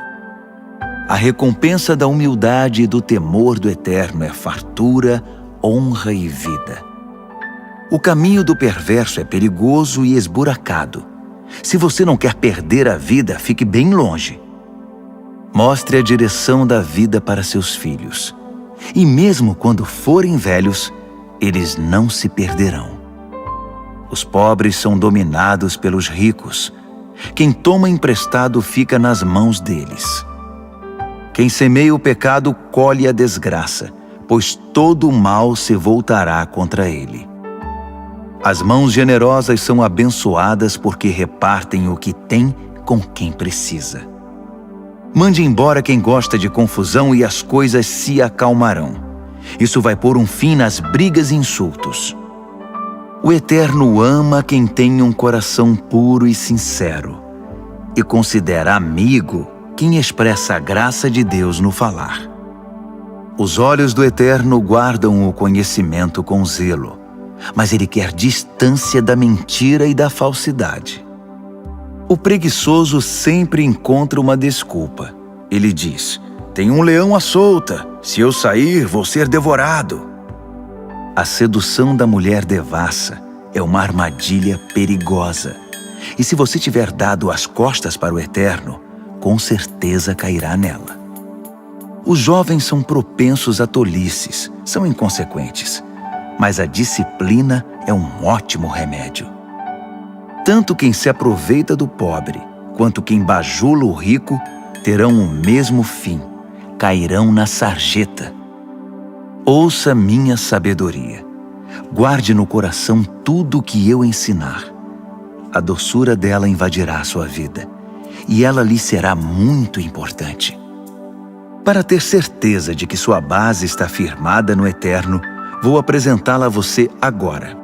A recompensa da humildade e do temor do Eterno é fartura, honra e vida. O caminho do perverso é perigoso e esburacado. Se você não quer perder a vida, fique bem longe. Mostre a direção da vida para seus filhos. E mesmo quando forem velhos, eles não se perderão. Os pobres são dominados pelos ricos. Quem toma emprestado fica nas mãos deles. Quem semeia o pecado colhe a desgraça, pois todo o mal se voltará contra ele. As mãos generosas são abençoadas porque repartem o que tem com quem precisa. Mande embora quem gosta de confusão e as coisas se acalmarão. Isso vai pôr um fim nas brigas e insultos. O Eterno ama quem tem um coração puro e sincero e considera amigo quem expressa a graça de Deus no falar. Os olhos do Eterno guardam o conhecimento com zelo, mas ele quer distância da mentira e da falsidade. O preguiçoso sempre encontra uma desculpa. Ele diz: tem um leão à solta, se eu sair, vou ser devorado. A sedução da mulher devassa é uma armadilha perigosa. E se você tiver dado as costas para o Eterno, com certeza cairá nela. Os jovens são propensos a tolices, são inconsequentes, mas a disciplina é um ótimo remédio. Tanto quem se aproveita do pobre, quanto quem bajula o rico, terão o mesmo fim, cairão na sarjeta. Ouça minha sabedoria. Guarde no coração tudo o que eu ensinar. A doçura dela invadirá a sua vida, e ela lhe será muito importante. Para ter certeza de que sua base está firmada no Eterno, vou apresentá-la a você agora.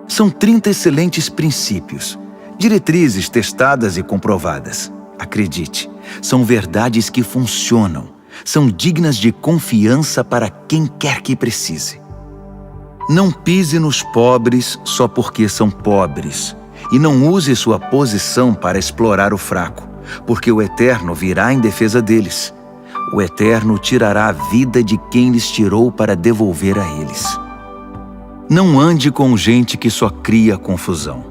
São 30 excelentes princípios, diretrizes testadas e comprovadas. Acredite, são verdades que funcionam, são dignas de confiança para quem quer que precise. Não pise nos pobres só porque são pobres, e não use sua posição para explorar o fraco, porque o Eterno virá em defesa deles. O Eterno tirará a vida de quem lhes tirou para devolver a eles. Não ande com gente que só cria confusão.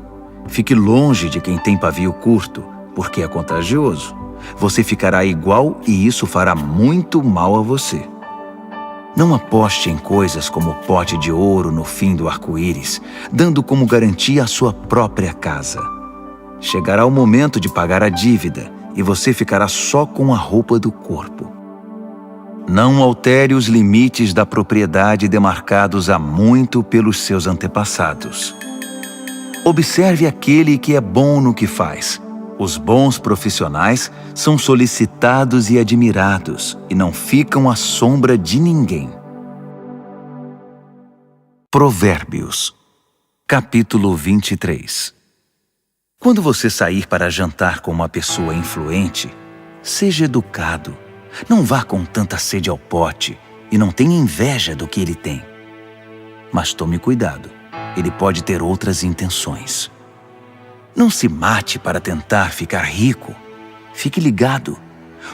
Fique longe de quem tem pavio curto, porque é contagioso. Você ficará igual e isso fará muito mal a você. Não aposte em coisas como o pote de ouro no fim do arco-íris, dando como garantia a sua própria casa. Chegará o momento de pagar a dívida e você ficará só com a roupa do corpo. Não altere os limites da propriedade demarcados há muito pelos seus antepassados. Observe aquele que é bom no que faz. Os bons profissionais são solicitados e admirados e não ficam à sombra de ninguém. Provérbios, capítulo 23. Quando você sair para jantar com uma pessoa influente, seja educado. Não vá com tanta sede ao pote e não tenha inveja do que ele tem. Mas tome cuidado. ele pode ter outras intenções. Não se mate para tentar ficar rico. Fique ligado.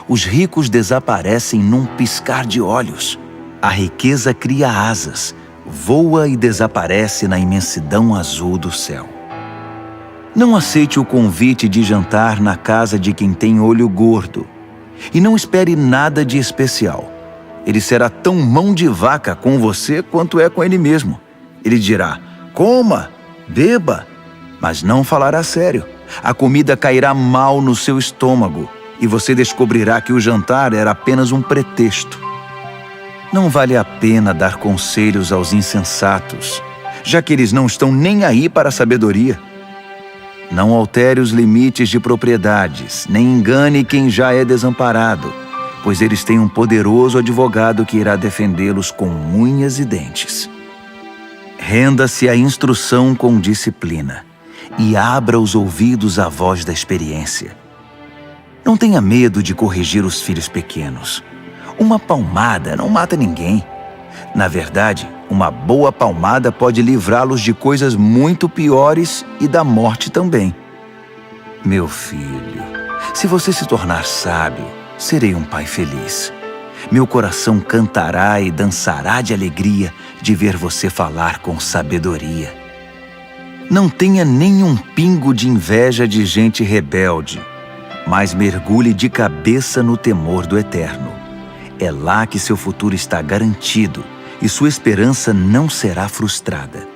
Os ricos desaparecem num piscar de olhos. A riqueza cria asas, voa e desaparece na imensidão azul do céu. Não aceite o convite de jantar na casa de quem tem olho gordo. E não espere nada de especial. Ele será tão mão de vaca com você quanto é com ele mesmo. Ele dirá, coma, beba, mas não falará sério. A comida cairá mal no seu estômago e você descobrirá que o jantar era apenas um pretexto. Não vale a pena dar conselhos aos insensatos, já que eles não estão nem aí para a sabedoria. Não altere os limites de propriedades, nem engane quem já é desamparado, pois eles têm um poderoso advogado que irá defendê-los com unhas e dentes. Renda-se à instrução com disciplina e abra os ouvidos à voz da experiência. Não tenha medo de corrigir os filhos pequenos. Uma palmada não mata ninguém. Na verdade, uma boa palmada pode livrá-los de coisas muito piores e da morte também. Meu filho, se você se tornar sábio, serei um pai feliz. Meu coração cantará e dançará de alegria de ver você falar com sabedoria. Não tenha nenhum pingo de inveja de gente rebelde, mas mergulhe de cabeça no temor do Eterno. É lá que seu futuro está garantido e sua esperança não será frustrada.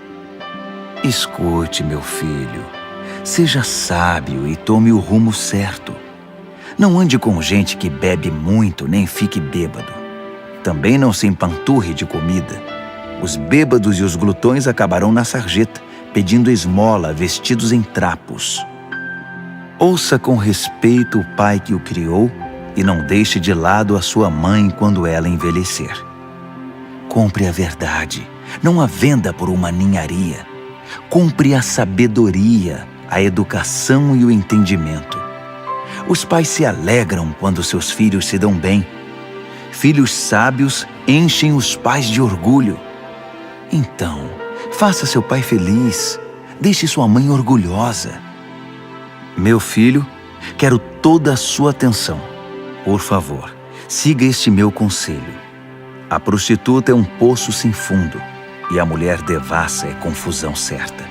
Escute, meu filho, seja sábio e tome o rumo certo. Não ande com gente que bebe muito nem fique bêbado. Também não se empanturre de comida. Os bêbados e os glutões acabarão na sarjeta, pedindo esmola vestidos em trapos. Ouça com respeito o pai que o criou e não deixe de lado a sua mãe quando ela envelhecer. Compre a verdade, não a venda por uma ninharia. Compre a sabedoria, a educação e o entendimento. Os pais se alegram quando seus filhos se dão bem. Filhos sábios enchem os pais de orgulho. Então, faça seu pai feliz. Deixe sua mãe orgulhosa. Meu filho, quero toda a sua atenção. Por favor, siga este meu conselho. A prostituta é um poço sem fundo e a mulher devassa é confusão certa.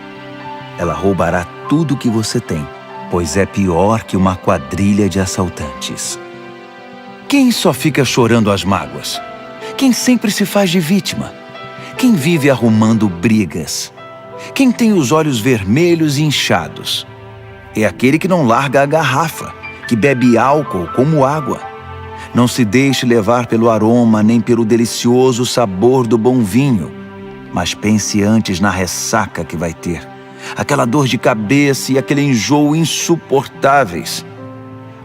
Ela roubará tudo que você tem, pois é pior que uma quadrilha de assaltantes. Quem só fica chorando as mágoas? Quem sempre se faz de vítima? Quem vive arrumando brigas? Quem tem os olhos vermelhos e inchados? É aquele que não larga a garrafa, que bebe álcool como água. Não se deixe levar pelo aroma nem pelo delicioso sabor do bom vinho, mas pense antes na ressaca que vai ter, aquela dor de cabeça e aquele enjoo insuportáveis.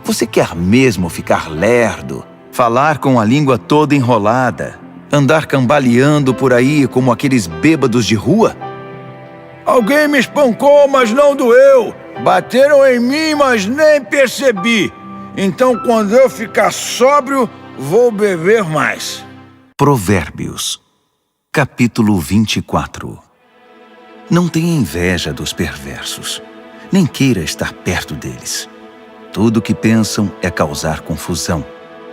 Você quer mesmo ficar lerdo, falar com a língua toda enrolada, andar cambaleando por aí como aqueles bêbados de rua? Alguém me espancou, mas não doeu. Bateram em mim, mas nem percebi. Então, quando eu ficar sóbrio, vou beber mais. Provérbios, capítulo 24. Não tenha inveja dos perversos, nem queira estar perto deles. Tudo o que pensam é causar confusão.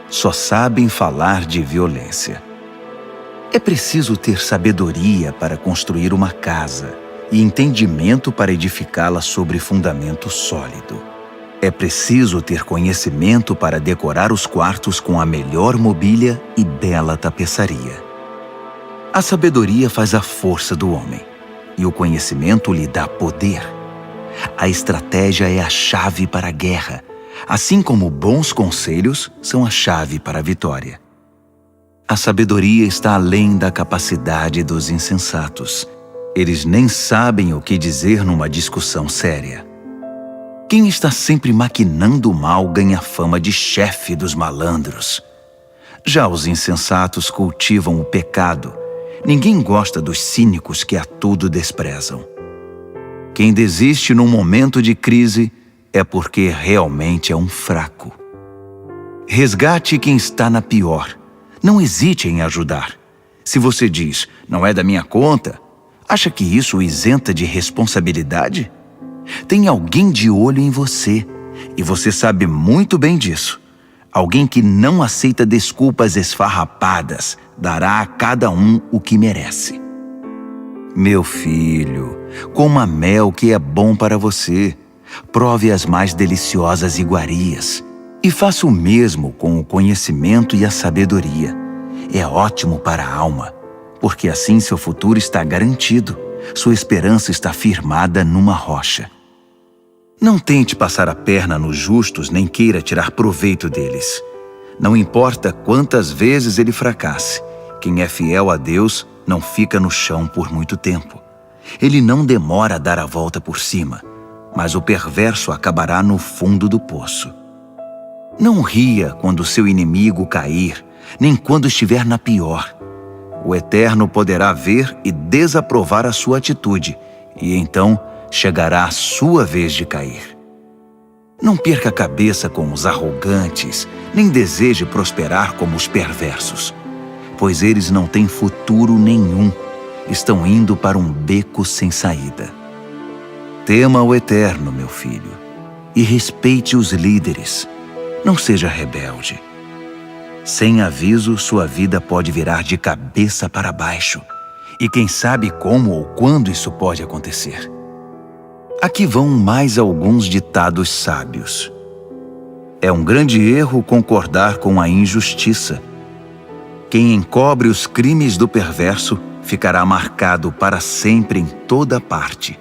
Só sabem falar de violência. É preciso ter sabedoria para construir uma casa e entendimento para edificá-la sobre fundamento sólido. É preciso ter conhecimento para decorar os quartos com a melhor mobília e bela tapeçaria. A sabedoria faz a força do homem, e o conhecimento lhe dá poder. A estratégia é a chave para a guerra, assim como bons conselhos são a chave para a vitória. A sabedoria está além da capacidade dos insensatos. Eles nem sabem o que dizer numa discussão séria. Quem está sempre maquinando o mal ganha fama de chefe dos malandros. Já os insensatos cultivam o pecado. Ninguém gosta dos cínicos que a tudo desprezam. Quem desiste num momento de crise é porque realmente é um fraco. Resgate quem está na pior. Não hesite em ajudar. Se você diz, não é da minha conta, Acha que isso o isenta de responsabilidade? Tem alguém de olho em você, e você sabe muito bem disso. Alguém que não aceita desculpas esfarrapadas dará a cada um o que merece. Meu filho, coma mel que é bom para você. Prove as mais deliciosas iguarias. E faça o mesmo com o conhecimento e a sabedoria. É ótimo para a alma, porque assim seu futuro está garantido. Sua esperança está firmada numa rocha. Não tente passar a perna nos justos, nem queira tirar proveito deles. Não importa quantas vezes ele fracasse, quem é fiel a Deus não fica no chão por muito tempo. Ele não demora a dar a volta por cima, mas o perverso acabará no fundo do poço. Não ria quando seu inimigo cair, nem quando estiver na pior. O Eterno poderá ver e desaprovar a sua atitude, e então chegará a sua vez de cair. Não perca a cabeça com os arrogantes, nem deseje prosperar como os perversos, pois eles não têm futuro nenhum, estão indo para um beco sem saída. Tema o Eterno, meu filho, e respeite os líderes. Não seja rebelde. Sem aviso, sua vida pode virar de cabeça para baixo, e quem sabe como ou quando isso pode acontecer. Aqui vão mais alguns ditados sábios. É um grande erro concordar com a injustiça. Quem encobre os crimes do perverso ficará marcado para sempre em toda parte,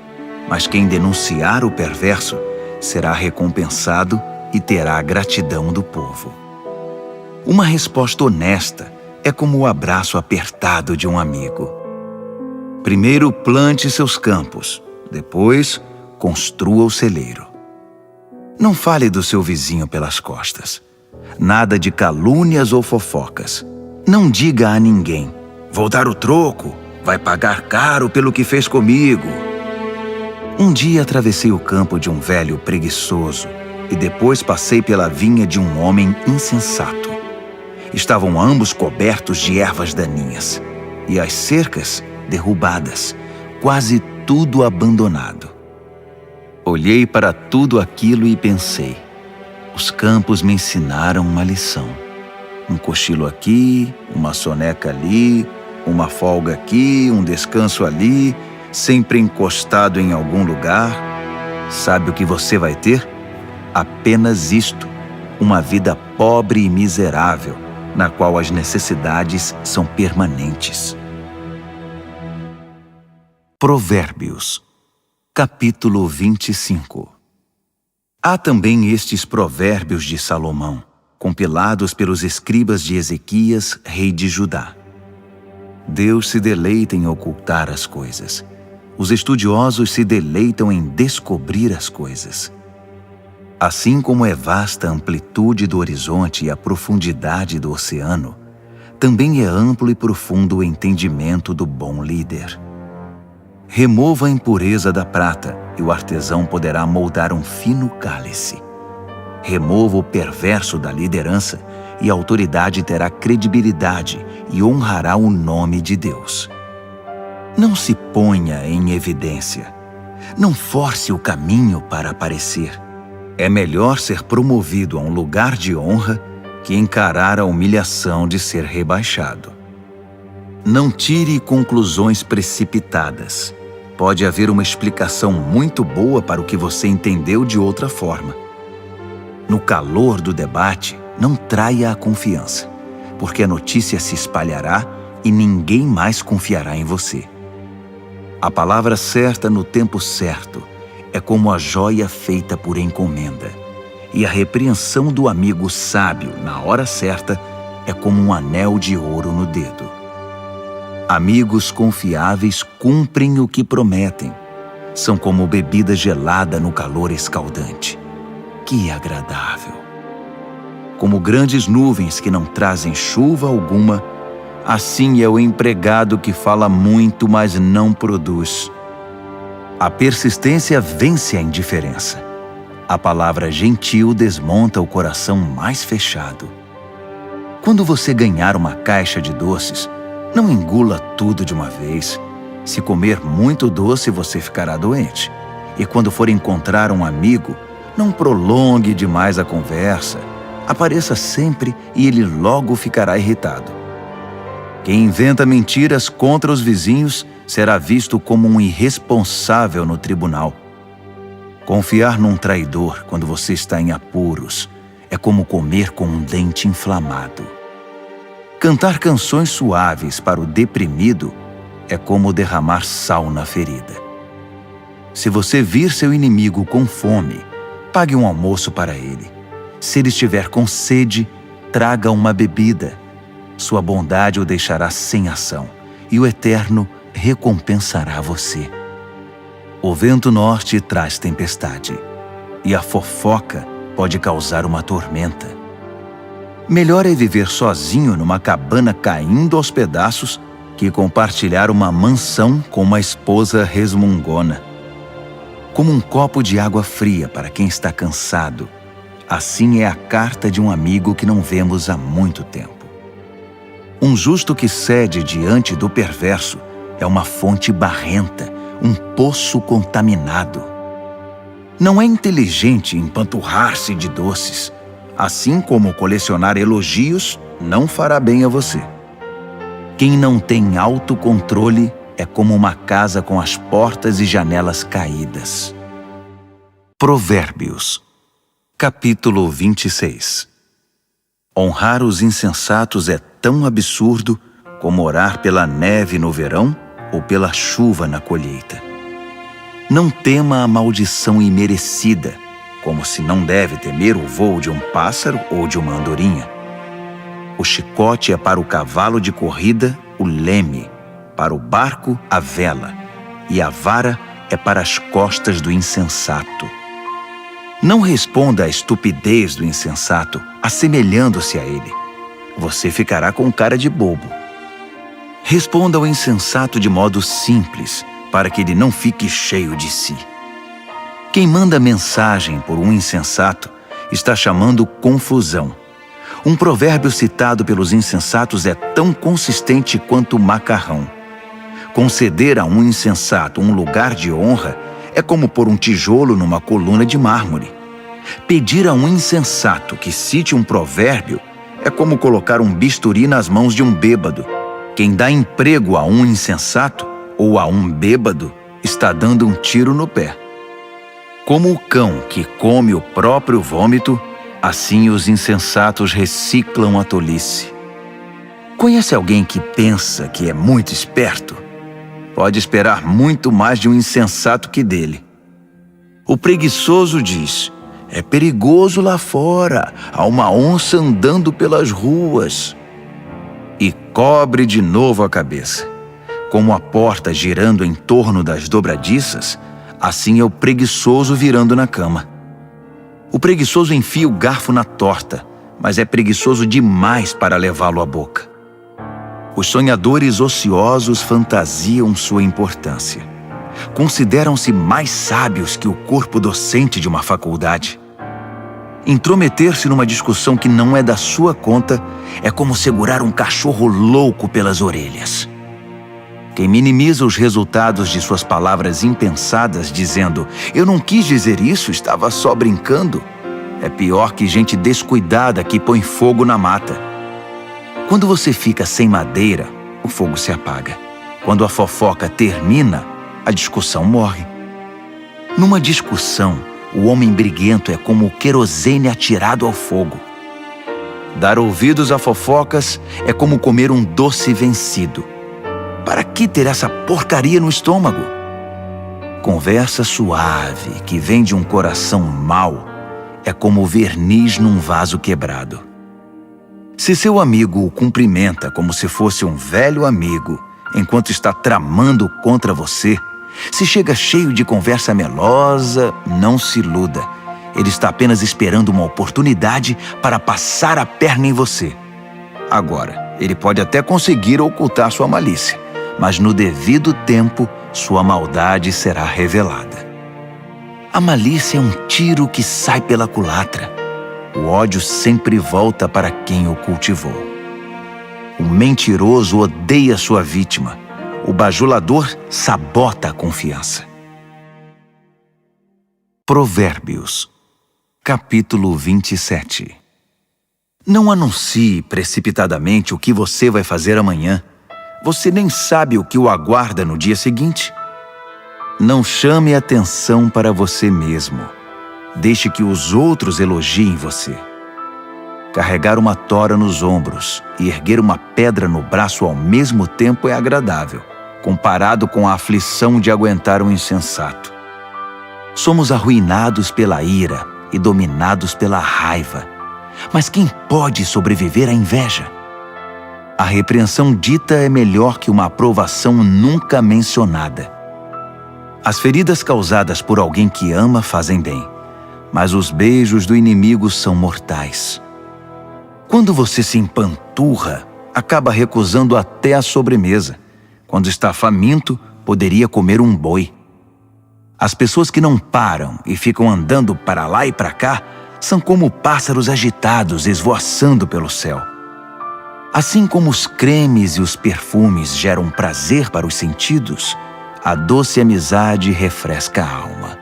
mas quem denunciar o perverso será recompensado e terá a gratidão do povo. Uma resposta honesta é como o abraço apertado de um amigo. Primeiro plante seus campos, depois construa o celeiro. Não fale do seu vizinho pelas costas. Nada de calúnias ou fofocas. Não diga a ninguém: vou dar o troco, vai pagar caro pelo que fez comigo. Um dia atravessei o campo de um velho preguiçoso e depois passei pela vinha de um homem insensato. Estavam ambos cobertos de ervas daninhas e as cercas derrubadas, quase tudo abandonado. Olhei para tudo aquilo e pensei: os campos me ensinaram uma lição. Um cochilo aqui, uma soneca ali, uma folga aqui, um descanso ali, sempre encostado em algum lugar. Sabe o que você vai ter? Apenas isto: uma vida pobre e miserável, na qual as necessidades são permanentes. Provérbios, capítulo 25. Há também estes provérbios de Salomão, compilados pelos escribas de Ezequias, rei de Judá. Deus se deleita em ocultar as coisas. Os estudiosos se deleitam em descobrir as coisas. Assim como é vasta a amplitude do horizonte e a profundidade do oceano, também é amplo e profundo o entendimento do bom líder. Remova a impureza da prata, e o artesão poderá moldar um fino cálice. Remova o perverso da liderança, e a autoridade terá credibilidade e honrará o nome de Deus. Não se ponha em evidência. Não force o caminho para aparecer. É melhor ser promovido a um lugar de honra que encarar a humilhação de ser rebaixado. Não tire conclusões precipitadas. Pode haver uma explicação muito boa para o que você entendeu de outra forma. No calor do debate, não traia a confiança, porque a notícia se espalhará e ninguém mais confiará em você. A palavra certa no tempo certo é como a joia feita por encomenda, e a repreensão do amigo sábio na hora certa é como um anel de ouro no dedo. Amigos confiáveis cumprem o que prometem. São como bebida gelada no calor escaldante. Que agradável! Como grandes nuvens que não trazem chuva alguma, assim é o empregado que fala muito, mas não produz. A persistência vence a indiferença. A palavra gentil desmonta o coração mais fechado. Quando você ganhar uma caixa de doces, não engula tudo de uma vez. Se comer muito doce, você ficará doente. E quando for encontrar um amigo, não prolongue demais a conversa. Apareça sempre e ele logo ficará irritado. Quem inventa mentiras contra os vizinhos será visto como um irresponsável no tribunal. Confiar num traidor quando você está em apuros é como comer com um dente inflamado. Cantar canções suaves para o deprimido é como derramar sal na ferida. Se você vir seu inimigo com fome, pague um almoço para ele. Se ele estiver com sede, traga uma bebida. Sua bondade o deixará sem ação, e o Eterno recompensará você. O vento norte traz tempestade, e a fofoca pode causar uma tormenta. Melhor é viver sozinho numa cabana caindo aos pedaços que compartilhar uma mansão com uma esposa resmungona. Como um copo de água fria para quem está cansado, assim é a carta de um amigo que não vemos há muito tempo. Um justo que cede diante do perverso é uma fonte barrenta, um poço contaminado. Não é inteligente empanturrar-se de doces, assim como colecionar elogios não fará bem a você. Quem não tem autocontrole é como uma casa com as portas e janelas caídas. Provérbios, capítulo 26. Honrar os insensatos é tão absurdo como orar pela neve no verão ou pela chuva na colheita. Não tema a maldição imerecida, como se não deve temer o voo de um pássaro ou de uma andorinha. O chicote é para o cavalo de corrida o leme, para o barco a vela, e a vara é para as costas do insensato. Não responda à estupidez do insensato, assemelhando-se a ele. Você ficará com cara de bobo. Responda ao insensato de modo simples, para que ele não fique cheio de si. Quem manda mensagem por um insensato está chamando confusão. Um provérbio citado pelos insensatos é tão consistente quanto o macarrão. Conceder a um insensato um lugar de honra é como pôr um tijolo numa coluna de mármore. Pedir a um insensato que cite um provérbio é como colocar um bisturi nas mãos de um bêbado. Quem dá emprego a um insensato ou a um bêbado está dando um tiro no pé. Como o cão que come o próprio vômito, assim os insensatos reciclam a tolice. Conhece alguém que pensa que é muito esperto? Pode esperar muito mais de um insensato que dele. O preguiçoso diz: é perigoso lá fora, há uma onça andando pelas ruas. E cobre de novo a cabeça. Como a porta girando em torno das dobradiças, assim é o preguiçoso virando na cama. O preguiçoso enfia o garfo na torta, mas é preguiçoso demais para levá-lo à boca. Os sonhadores ociosos fantasiam sua importância. Consideram-se mais sábios que o corpo docente de uma faculdade. Intrometer-se numa discussão que não é da sua conta é como segurar um cachorro louco pelas orelhas. Quem minimiza os resultados de suas palavras impensadas, dizendo: eu não quis dizer isso, estava só brincando, é pior que gente descuidada que põe fogo na mata. Quando você fica sem madeira, o fogo se apaga. Quando a fofoca termina, a discussão morre. Numa discussão, o homem briguento é como o querosene atirado ao fogo. Dar ouvidos a fofocas é como comer um doce vencido. Para que ter essa porcaria no estômago? Conversa suave que vem de um coração mau é como verniz num vaso quebrado. Se seu amigo o cumprimenta como se fosse um velho amigo, enquanto está tramando contra você, se chega cheio de conversa melosa, não se iluda. Ele está apenas esperando uma oportunidade para passar a perna em você. Agora, ele pode até conseguir ocultar sua malícia, mas no devido tempo, sua maldade será revelada. A malícia é um tiro que sai pela culatra. O ódio sempre volta para quem o cultivou. O mentiroso odeia sua vítima. O bajulador sabota a confiança. Provérbios, capítulo 27. Não anuncie precipitadamente o que você vai fazer amanhã. Você nem sabe o que o aguarda no dia seguinte. Não chame atenção para você mesmo. Deixe que os outros elogiem você. Carregar uma tora nos ombros e erguer uma pedra no braço ao mesmo tempo é agradável, comparado com a aflição de aguentar um insensato. Somos arruinados pela ira e dominados pela raiva. Mas quem pode sobreviver à inveja? A repreensão dita é melhor que uma aprovação nunca mencionada. As feridas causadas por alguém que ama fazem bem, mas os beijos do inimigo são mortais. Quando você se empanturra, acaba recusando até a sobremesa. Quando está faminto, poderia comer um boi. As pessoas que não param e ficam andando para lá e para cá são como pássaros agitados esvoaçando pelo céu. Assim como os cremes e os perfumes geram prazer para os sentidos, a doce amizade refresca a alma.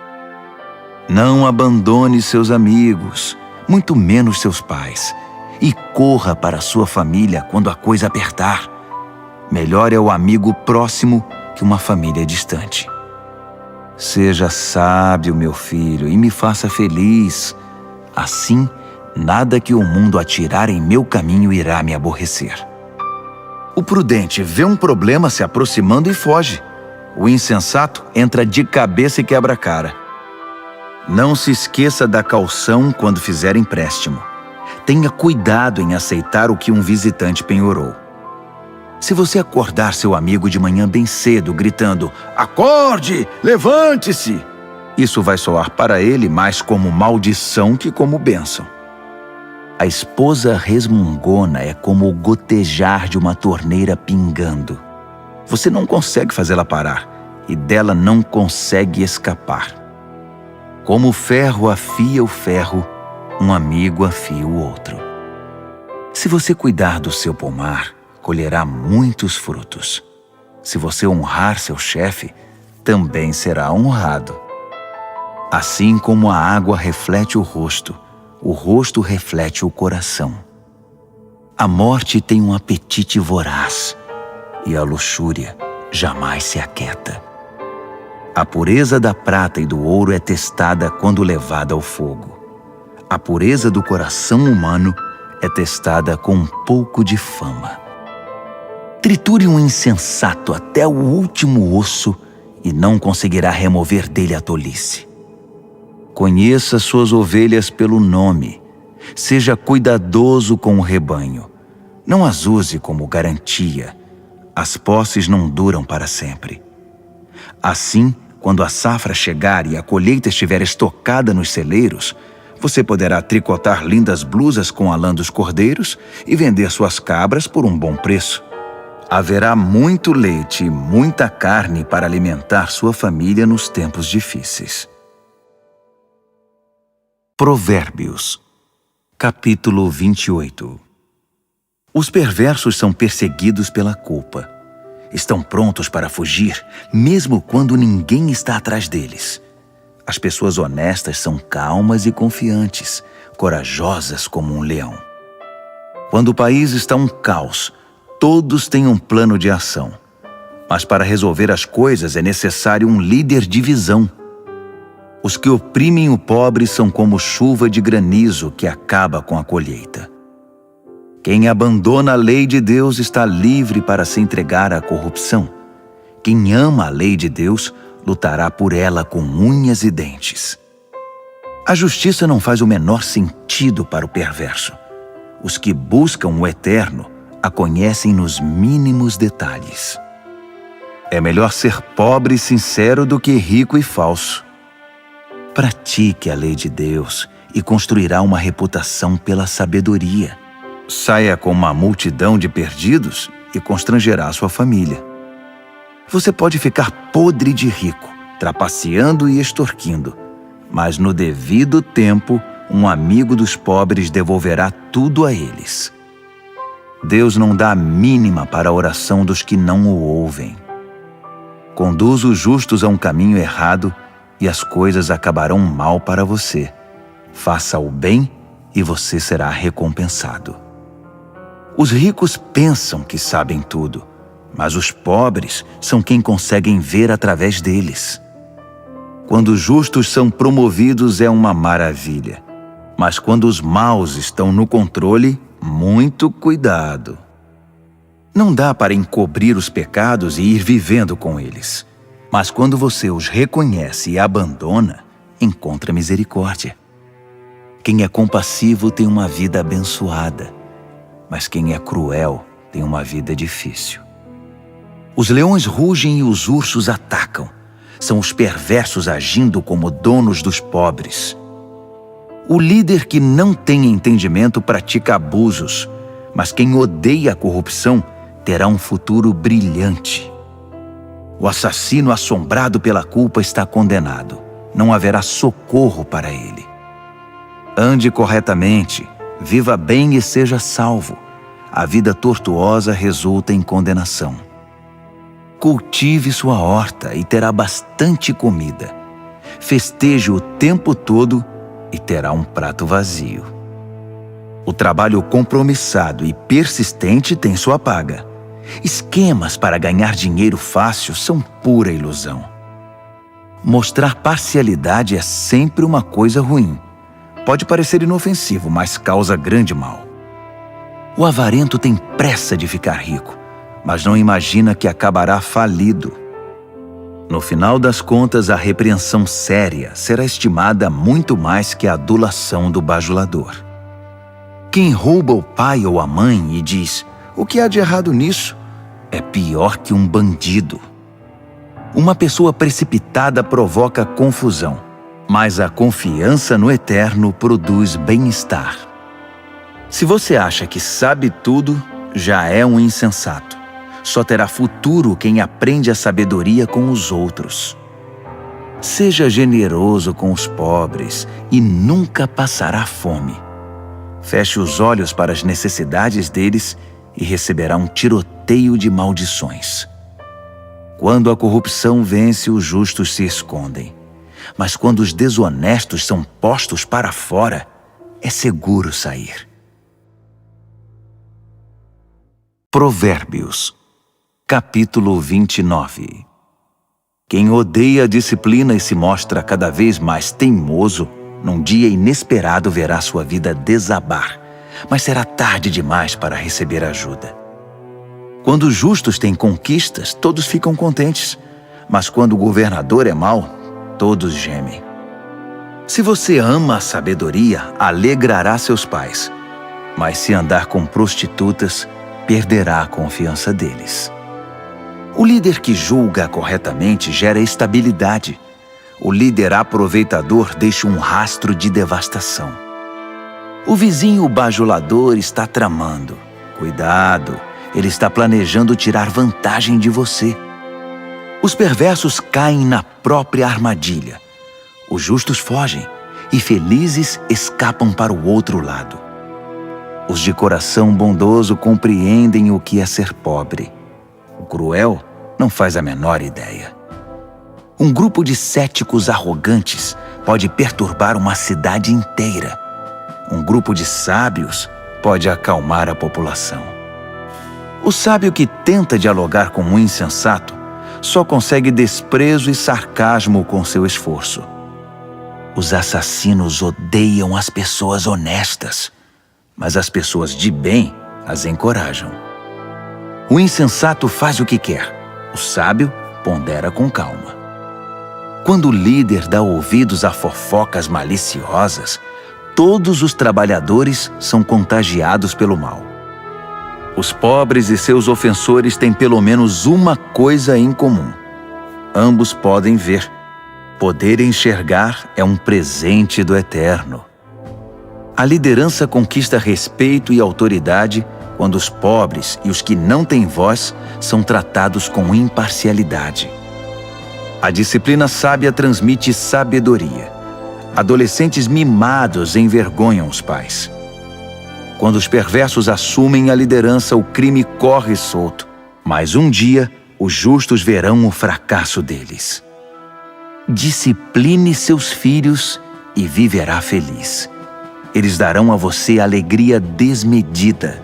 Não abandone seus amigos, muito menos seus pais, e corra para sua família quando a coisa apertar. Melhor é o amigo próximo que uma família distante. Seja sábio, meu filho, e me faça feliz. Assim, nada que o mundo atirar em meu caminho irá me aborrecer. O prudente vê um problema se aproximando e foge. O insensato entra de cabeça e quebra a cara. Não se esqueça da caução quando fizer empréstimo. Tenha cuidado em aceitar o que um visitante penhorou. Se você acordar seu amigo de manhã bem cedo, gritando, "Acorde! Levante-se!", isso vai soar para ele mais como maldição que como bênção. A esposa resmungona é como o gotejar de uma torneira pingando. Você não consegue fazê-la parar e dela não consegue escapar. Como o ferro afia o ferro, um amigo afia o outro. Se você cuidar do seu pomar, colherá muitos frutos. Se você honrar seu chefe, também será honrado. Assim como a água reflete o rosto reflete o coração. A morte tem um apetite voraz, e a luxúria jamais se aquieta. A pureza da prata e do ouro é testada quando levada ao fogo. A pureza do coração humano é testada com um pouco de fama. Triture um insensato até o último osso e não conseguirá remover dele a tolice. Conheça suas ovelhas pelo nome. Seja cuidadoso com o rebanho. Não as use como garantia. As posses não duram para sempre. Assim, quando a safra chegar e a colheita estiver estocada nos celeiros, você poderá tricotar lindas blusas com a lã dos cordeiros e vender suas cabras por um bom preço. Haverá muito leite e muita carne para alimentar sua família nos tempos difíceis. Provérbios, capítulo 28. Os perversos são perseguidos pela culpa. Estão prontos para fugir, mesmo quando ninguém está atrás deles. As pessoas honestas são calmas e confiantes, corajosas como um leão. Quando o país está um caos, todos têm um plano de ação. Mas para resolver as coisas é necessário um líder de visão. Os que oprimem o pobre são como chuva de granizo que acaba com a colheita. Quem abandona a lei de Deus está livre para se entregar à corrupção. Quem ama a lei de Deus lutará por ela com unhas e dentes. A justiça não faz o menor sentido para o perverso. Os que buscam o eterno a conhecem nos mínimos detalhes. É melhor ser pobre e sincero do que rico e falso. Pratique a lei de Deus e construirá uma reputação pela sabedoria. Saia com uma multidão de perdidos e constrangerá sua família. Você pode ficar podre de rico, trapaceando e extorquindo, mas no devido tempo, um amigo dos pobres devolverá tudo a eles. Deus não dá a mínima para a oração dos que não o ouvem. Conduz os justos a um caminho errado e as coisas acabarão mal para você. Faça o bem e você será recompensado. Os ricos pensam que sabem tudo, mas os pobres são quem conseguem ver através deles. Quando os justos são promovidos é uma maravilha, mas quando os maus estão no controle, muito cuidado. Não dá para encobrir os pecados e ir vivendo com eles, mas quando você os reconhece e abandona, encontra misericórdia. Quem é compassivo tem uma vida abençoada, mas quem é cruel tem uma vida difícil. Os leões rugem e os ursos atacam. São os perversos agindo como donos dos pobres. O líder que não tem entendimento pratica abusos, mas quem odeia a corrupção terá um futuro brilhante. O assassino assombrado pela culpa está condenado. Não haverá socorro para ele. Ande corretamente, viva bem e seja salvo. A vida tortuosa resulta em condenação. Cultive sua horta e terá bastante comida. Festeje o tempo todo e terá um prato vazio. O trabalho compromissado e persistente tem sua paga. Esquemas para ganhar dinheiro fácil são pura ilusão. Mostrar parcialidade é sempre uma coisa ruim. Pode parecer inofensivo, mas causa grande mal. O avarento tem pressa de ficar rico, mas não imagina que acabará falido. No final das contas, a repreensão séria será estimada muito mais que a adulação do bajulador. Quem rouba o pai ou a mãe e diz: "O que há de errado nisso?", é pior que um bandido. Uma pessoa precipitada provoca confusão, mas a confiança no Eterno produz bem-estar. Se você acha que sabe tudo, já é um insensato. Só terá futuro quem aprende a sabedoria com os outros. Seja generoso com os pobres e nunca passará fome. Feche os olhos para as necessidades deles e receberá um tiroteio de maldições. Quando a corrupção vence, os justos se escondem. Mas quando os desonestos são postos para fora, é seguro sair. Provérbios, capítulo 29. Quem odeia a disciplina e se mostra cada vez mais teimoso, num dia inesperado verá sua vida desabar, mas será tarde demais para receber ajuda. Quando os justos têm conquistas, todos ficam contentes, mas quando o governador é mau, todos gemem. Se você ama a sabedoria, alegrará seus pais, mas se andar com prostitutas, perderá a confiança deles. O líder que julga corretamente gera estabilidade. O líder aproveitador deixa um rastro de devastação. O vizinho bajulador está tramando. Cuidado, ele está planejando tirar vantagem de você. Os perversos caem na própria armadilha. Os justos fogem e felizes escapam para o outro lado. Os de coração bondoso compreendem o que é ser pobre. O cruel não faz a menor ideia. Um grupo de céticos arrogantes pode perturbar uma cidade inteira. Um grupo de sábios pode acalmar a população. O sábio que tenta dialogar com um insensato só consegue desprezo e sarcasmo com seu esforço. Os assassinos odeiam as pessoas honestas, mas as pessoas de bem as encorajam. O insensato faz o que quer, o sábio pondera com calma. Quando o líder dá ouvidos a fofocas maliciosas, todos os trabalhadores são contagiados pelo mal. Os pobres e seus ofensores têm pelo menos uma coisa em comum. Ambos podem ver. Poder enxergar é um presente do Eterno. A liderança conquista respeito e autoridade quando os pobres e os que não têm voz são tratados com imparcialidade. A disciplina sábia transmite sabedoria. Adolescentes mimados envergonham os pais. Quando os perversos assumem a liderança, o crime corre solto. Mas um dia, os justos verão o fracasso deles. Discipline seus filhos e viverá feliz. Eles darão a você alegria desmedida.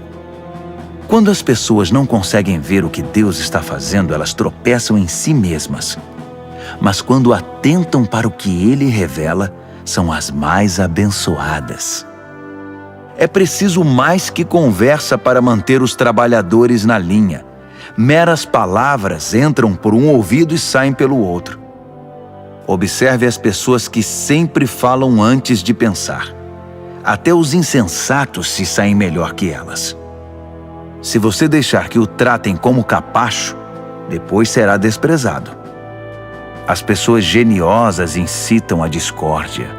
Quando as pessoas não conseguem ver o que Deus está fazendo, elas tropeçam em si mesmas. Mas quando atentam para o que Ele revela, são as mais abençoadas. É preciso mais que conversa para manter os trabalhadores na linha. Meras palavras entram por um ouvido e saem pelo outro. Observe as pessoas que sempre falam antes de pensar. Até os insensatos se saem melhor que elas. Se você deixar que o tratem como capacho, depois será desprezado. As pessoas geniosas incitam a discórdia.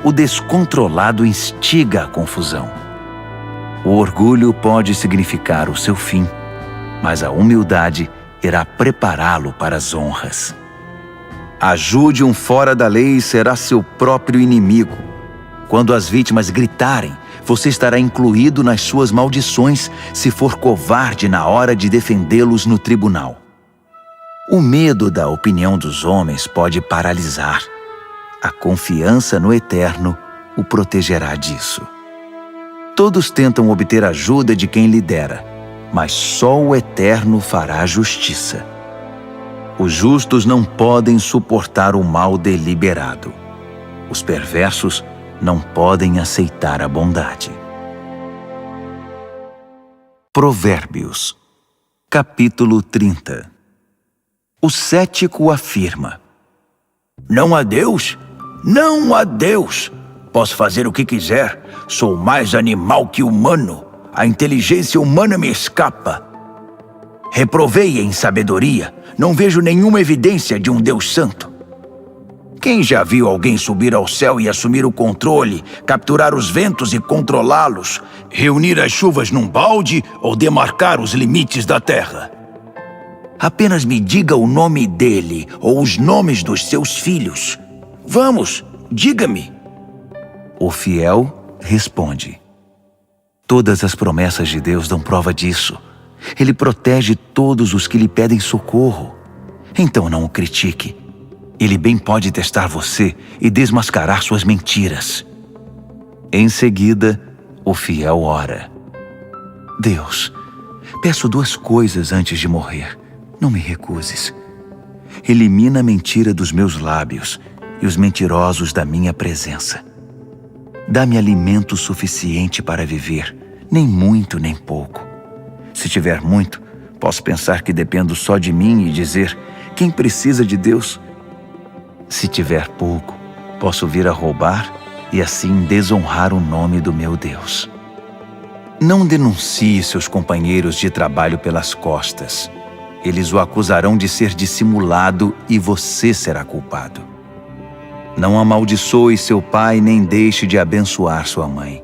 O descontrolado instiga a confusão. O orgulho pode significar o seu fim, mas a humildade irá prepará-lo para as honras. Ajude um fora da lei e será seu próprio inimigo. Quando as vítimas gritarem, você estará incluído nas suas maldições se for covarde na hora de defendê-los no tribunal. O medo da opinião dos homens pode paralisar. A confiança no Eterno o protegerá disso. Todos tentam obter ajuda de quem lidera, mas só o Eterno fará justiça. Os justos não podem suportar o mal deliberado. Os perversos não podem aceitar a bondade. Provérbios, capítulo 30. O cético afirma: Não há Deus? Não há Deus! Posso fazer o que quiser. Sou mais animal que humano. A inteligência humana me escapa. Reprovei em sabedoria. Não vejo nenhuma evidência de um Deus santo. Quem já viu alguém subir ao céu e assumir o controle, capturar os ventos e controlá-los, reunir as chuvas num balde ou demarcar os limites da terra? Apenas me diga o nome dele ou os nomes dos seus filhos. Vamos, diga-me. O fiel responde: Todas as promessas de Deus dão prova disso. Ele protege todos os que lhe pedem socorro. Então não o critique. Ele bem pode testar você e desmascarar suas mentiras. Em seguida, o fiel ora: Deus, peço 2 coisas antes de morrer. Não me recuses. Elimina a mentira dos meus lábios e os mentirosos da minha presença. Dá-me alimento suficiente para viver, nem muito nem pouco. Se tiver muito, posso pensar que dependo só de mim e dizer: quem precisa de Deus? Se tiver pouco, posso vir a roubar e assim desonrar o nome do meu Deus. Não denuncie seus companheiros de trabalho pelas costas. Eles o acusarão de ser dissimulado e você será culpado. Não amaldiçoe seu pai nem deixe de abençoar sua mãe.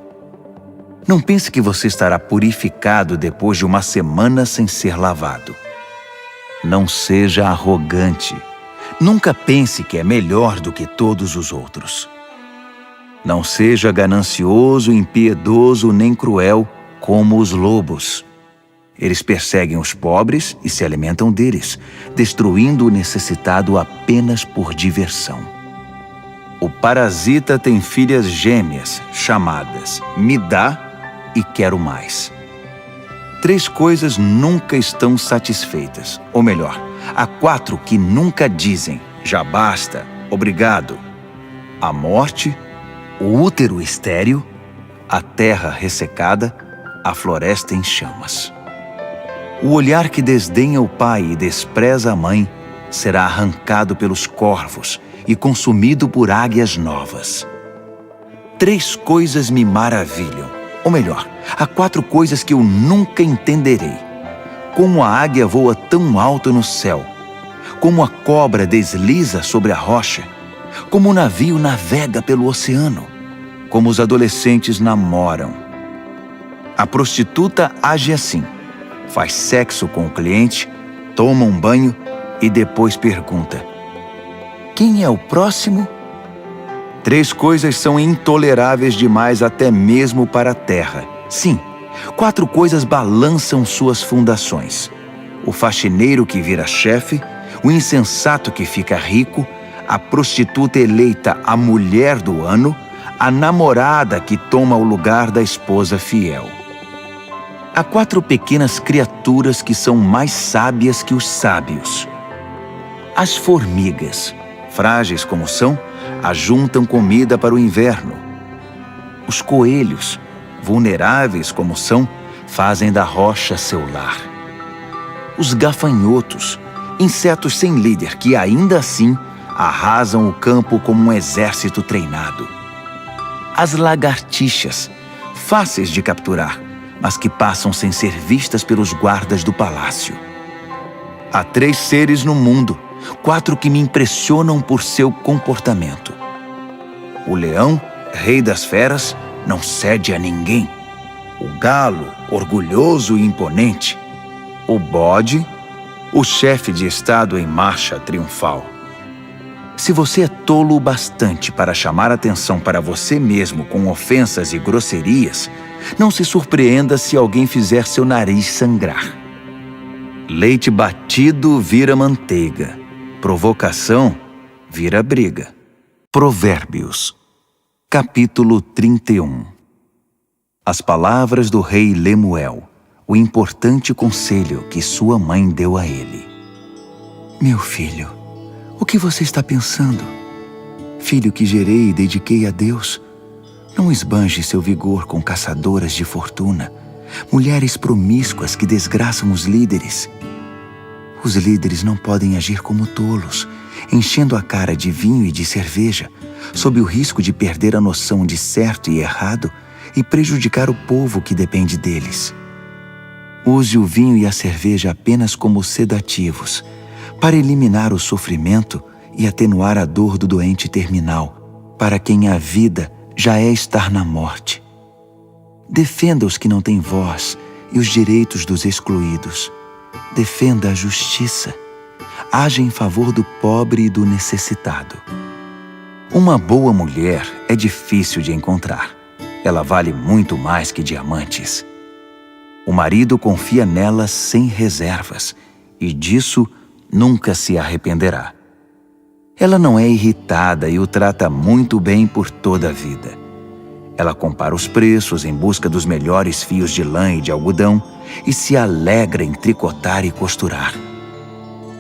Não pense que você estará purificado depois de uma semana sem ser lavado. Não seja arrogante. Nunca pense que é melhor do que todos os outros. Não seja ganancioso, impiedoso nem cruel como os lobos. Eles perseguem os pobres e se alimentam deles, destruindo o necessitado apenas por diversão. O parasita tem filhas gêmeas, chamadas me dá e quero mais. 3 coisas nunca estão satisfeitas, ou melhor, há 4 que nunca dizem já basta, obrigado: a morte, o útero estéril, a terra ressecada, a floresta em chamas. O olhar que desdenha o pai e despreza a mãe será arrancado pelos corvos e consumido por águias novas. 3 coisas me maravilham, ou melhor, há 4 coisas que eu nunca entenderei. Como a águia voa tão alto no céu, como a cobra desliza sobre a rocha, como o navio navega pelo oceano, como os adolescentes namoram. A prostituta age assim: faz sexo com o cliente, toma um banho e depois pergunta: quem é o próximo? 3 coisas são intoleráveis demais até mesmo para a terra. Sim, 4 coisas balançam suas fundações: o faxineiro que vira chefe, o insensato que fica rico, a prostituta eleita a mulher do ano, a namorada que toma o lugar da esposa fiel. Há 4 pequenas criaturas que são mais sábias que os sábios. As formigas, frágeis como são, ajuntam comida para o inverno. Os coelhos, vulneráveis como são, fazem da rocha seu lar. Os gafanhotos, insetos sem líder que ainda assim arrasam o campo como um exército treinado. As lagartixas, fáceis de capturar, mas que passam sem ser vistas pelos guardas do palácio. Há 3 seres no mundo, 4 que me impressionam por seu comportamento. O leão, rei das feras, não cede a ninguém. O galo, orgulhoso e imponente. O bode, o chefe de estado em marcha triunfal. Se você é tolo o bastante para chamar atenção para você mesmo com ofensas e grosserias, não se surpreenda se alguém fizer seu nariz sangrar. Leite batido vira manteiga. Provocação vira briga. Provérbios, capítulo 31. As palavras do rei Lemuel, o importante conselho que sua mãe deu a ele. Meu filho, o que você está pensando? Filho que gerei e dediquei a Deus, não esbanje seu vigor com caçadoras de fortuna, mulheres promíscuas que desgraçam os líderes. Os líderes não podem agir como tolos, enchendo a cara de vinho e de cerveja, sob o risco de perder a noção de certo e errado e prejudicar o povo que depende deles. Use o vinho e a cerveja apenas como sedativos, para eliminar o sofrimento e atenuar a dor do doente terminal, para quem a vida já é estar na morte. Defenda os que não têm voz e os direitos dos excluídos. Defenda a justiça. Haja em favor do pobre e do necessitado. Uma boa mulher é difícil de encontrar. Ela vale muito mais que diamantes. O marido confia nela sem reservas e disso nunca se arrependerá. Ela não é irritada e o trata muito bem por toda a vida. Ela compara os preços em busca dos melhores fios de lã e de algodão e se alegra em tricotar e costurar.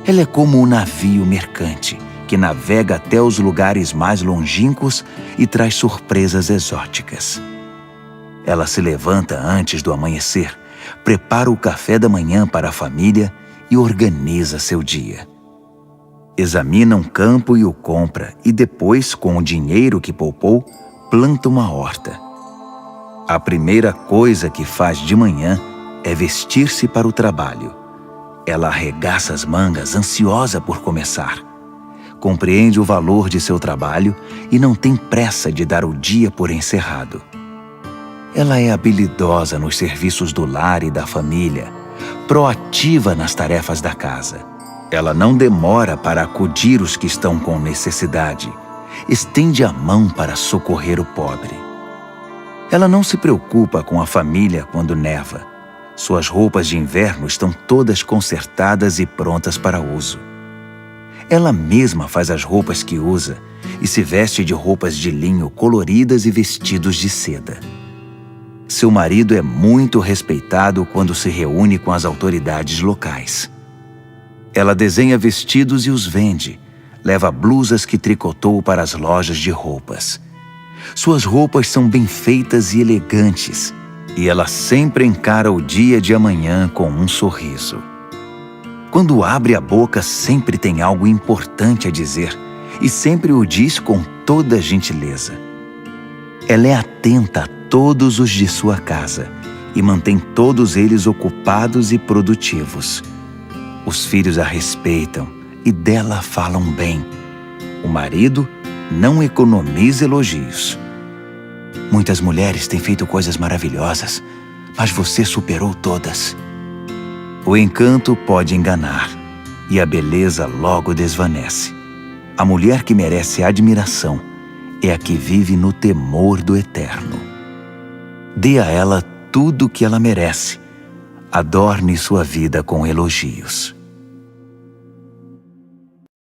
Ela é como um navio mercante que navega até os lugares mais longínquos e traz surpresas exóticas. Ela se levanta antes do amanhecer, prepara o café da manhã para a família e organiza seu dia. Examina um campo e o compra e depois, com o dinheiro que poupou, planta uma horta. A primeira coisa que faz de manhã é vestir-se para o trabalho. Ela arregaça as mangas, ansiosa por começar. Compreende o valor de seu trabalho e não tem pressa de dar o dia por encerrado. Ela é habilidosa nos serviços do lar e da família, proativa nas tarefas da casa. Ela não demora para acudir os que estão com necessidade. Estende a mão para socorrer o pobre. Ela não se preocupa com a família quando neva. Suas roupas de inverno estão todas consertadas e prontas para uso. Ela mesma faz as roupas que usa e se veste de roupas de linho coloridas e vestidos de seda. Seu marido é muito respeitado quando se reúne com as autoridades locais. Ela desenha vestidos e os vende. Leva blusas que tricotou para as lojas de roupas. Suas roupas são bem feitas e elegantes, e ela sempre encara o dia de amanhã com um sorriso. Quando abre a boca, sempre tem algo importante a dizer, e sempre o diz com toda gentileza. Ela é atenta a todos os de sua casa, e mantém todos eles ocupados e produtivos. Os filhos a respeitam, e dela falam bem. O marido não economiza elogios. Muitas mulheres têm feito coisas maravilhosas, mas você superou todas. O encanto pode enganar, e a beleza logo desvanece. A mulher que merece admiração é a que vive no temor do Eterno. Dê a ela tudo o que ela merece. adorne sua vida com elogios.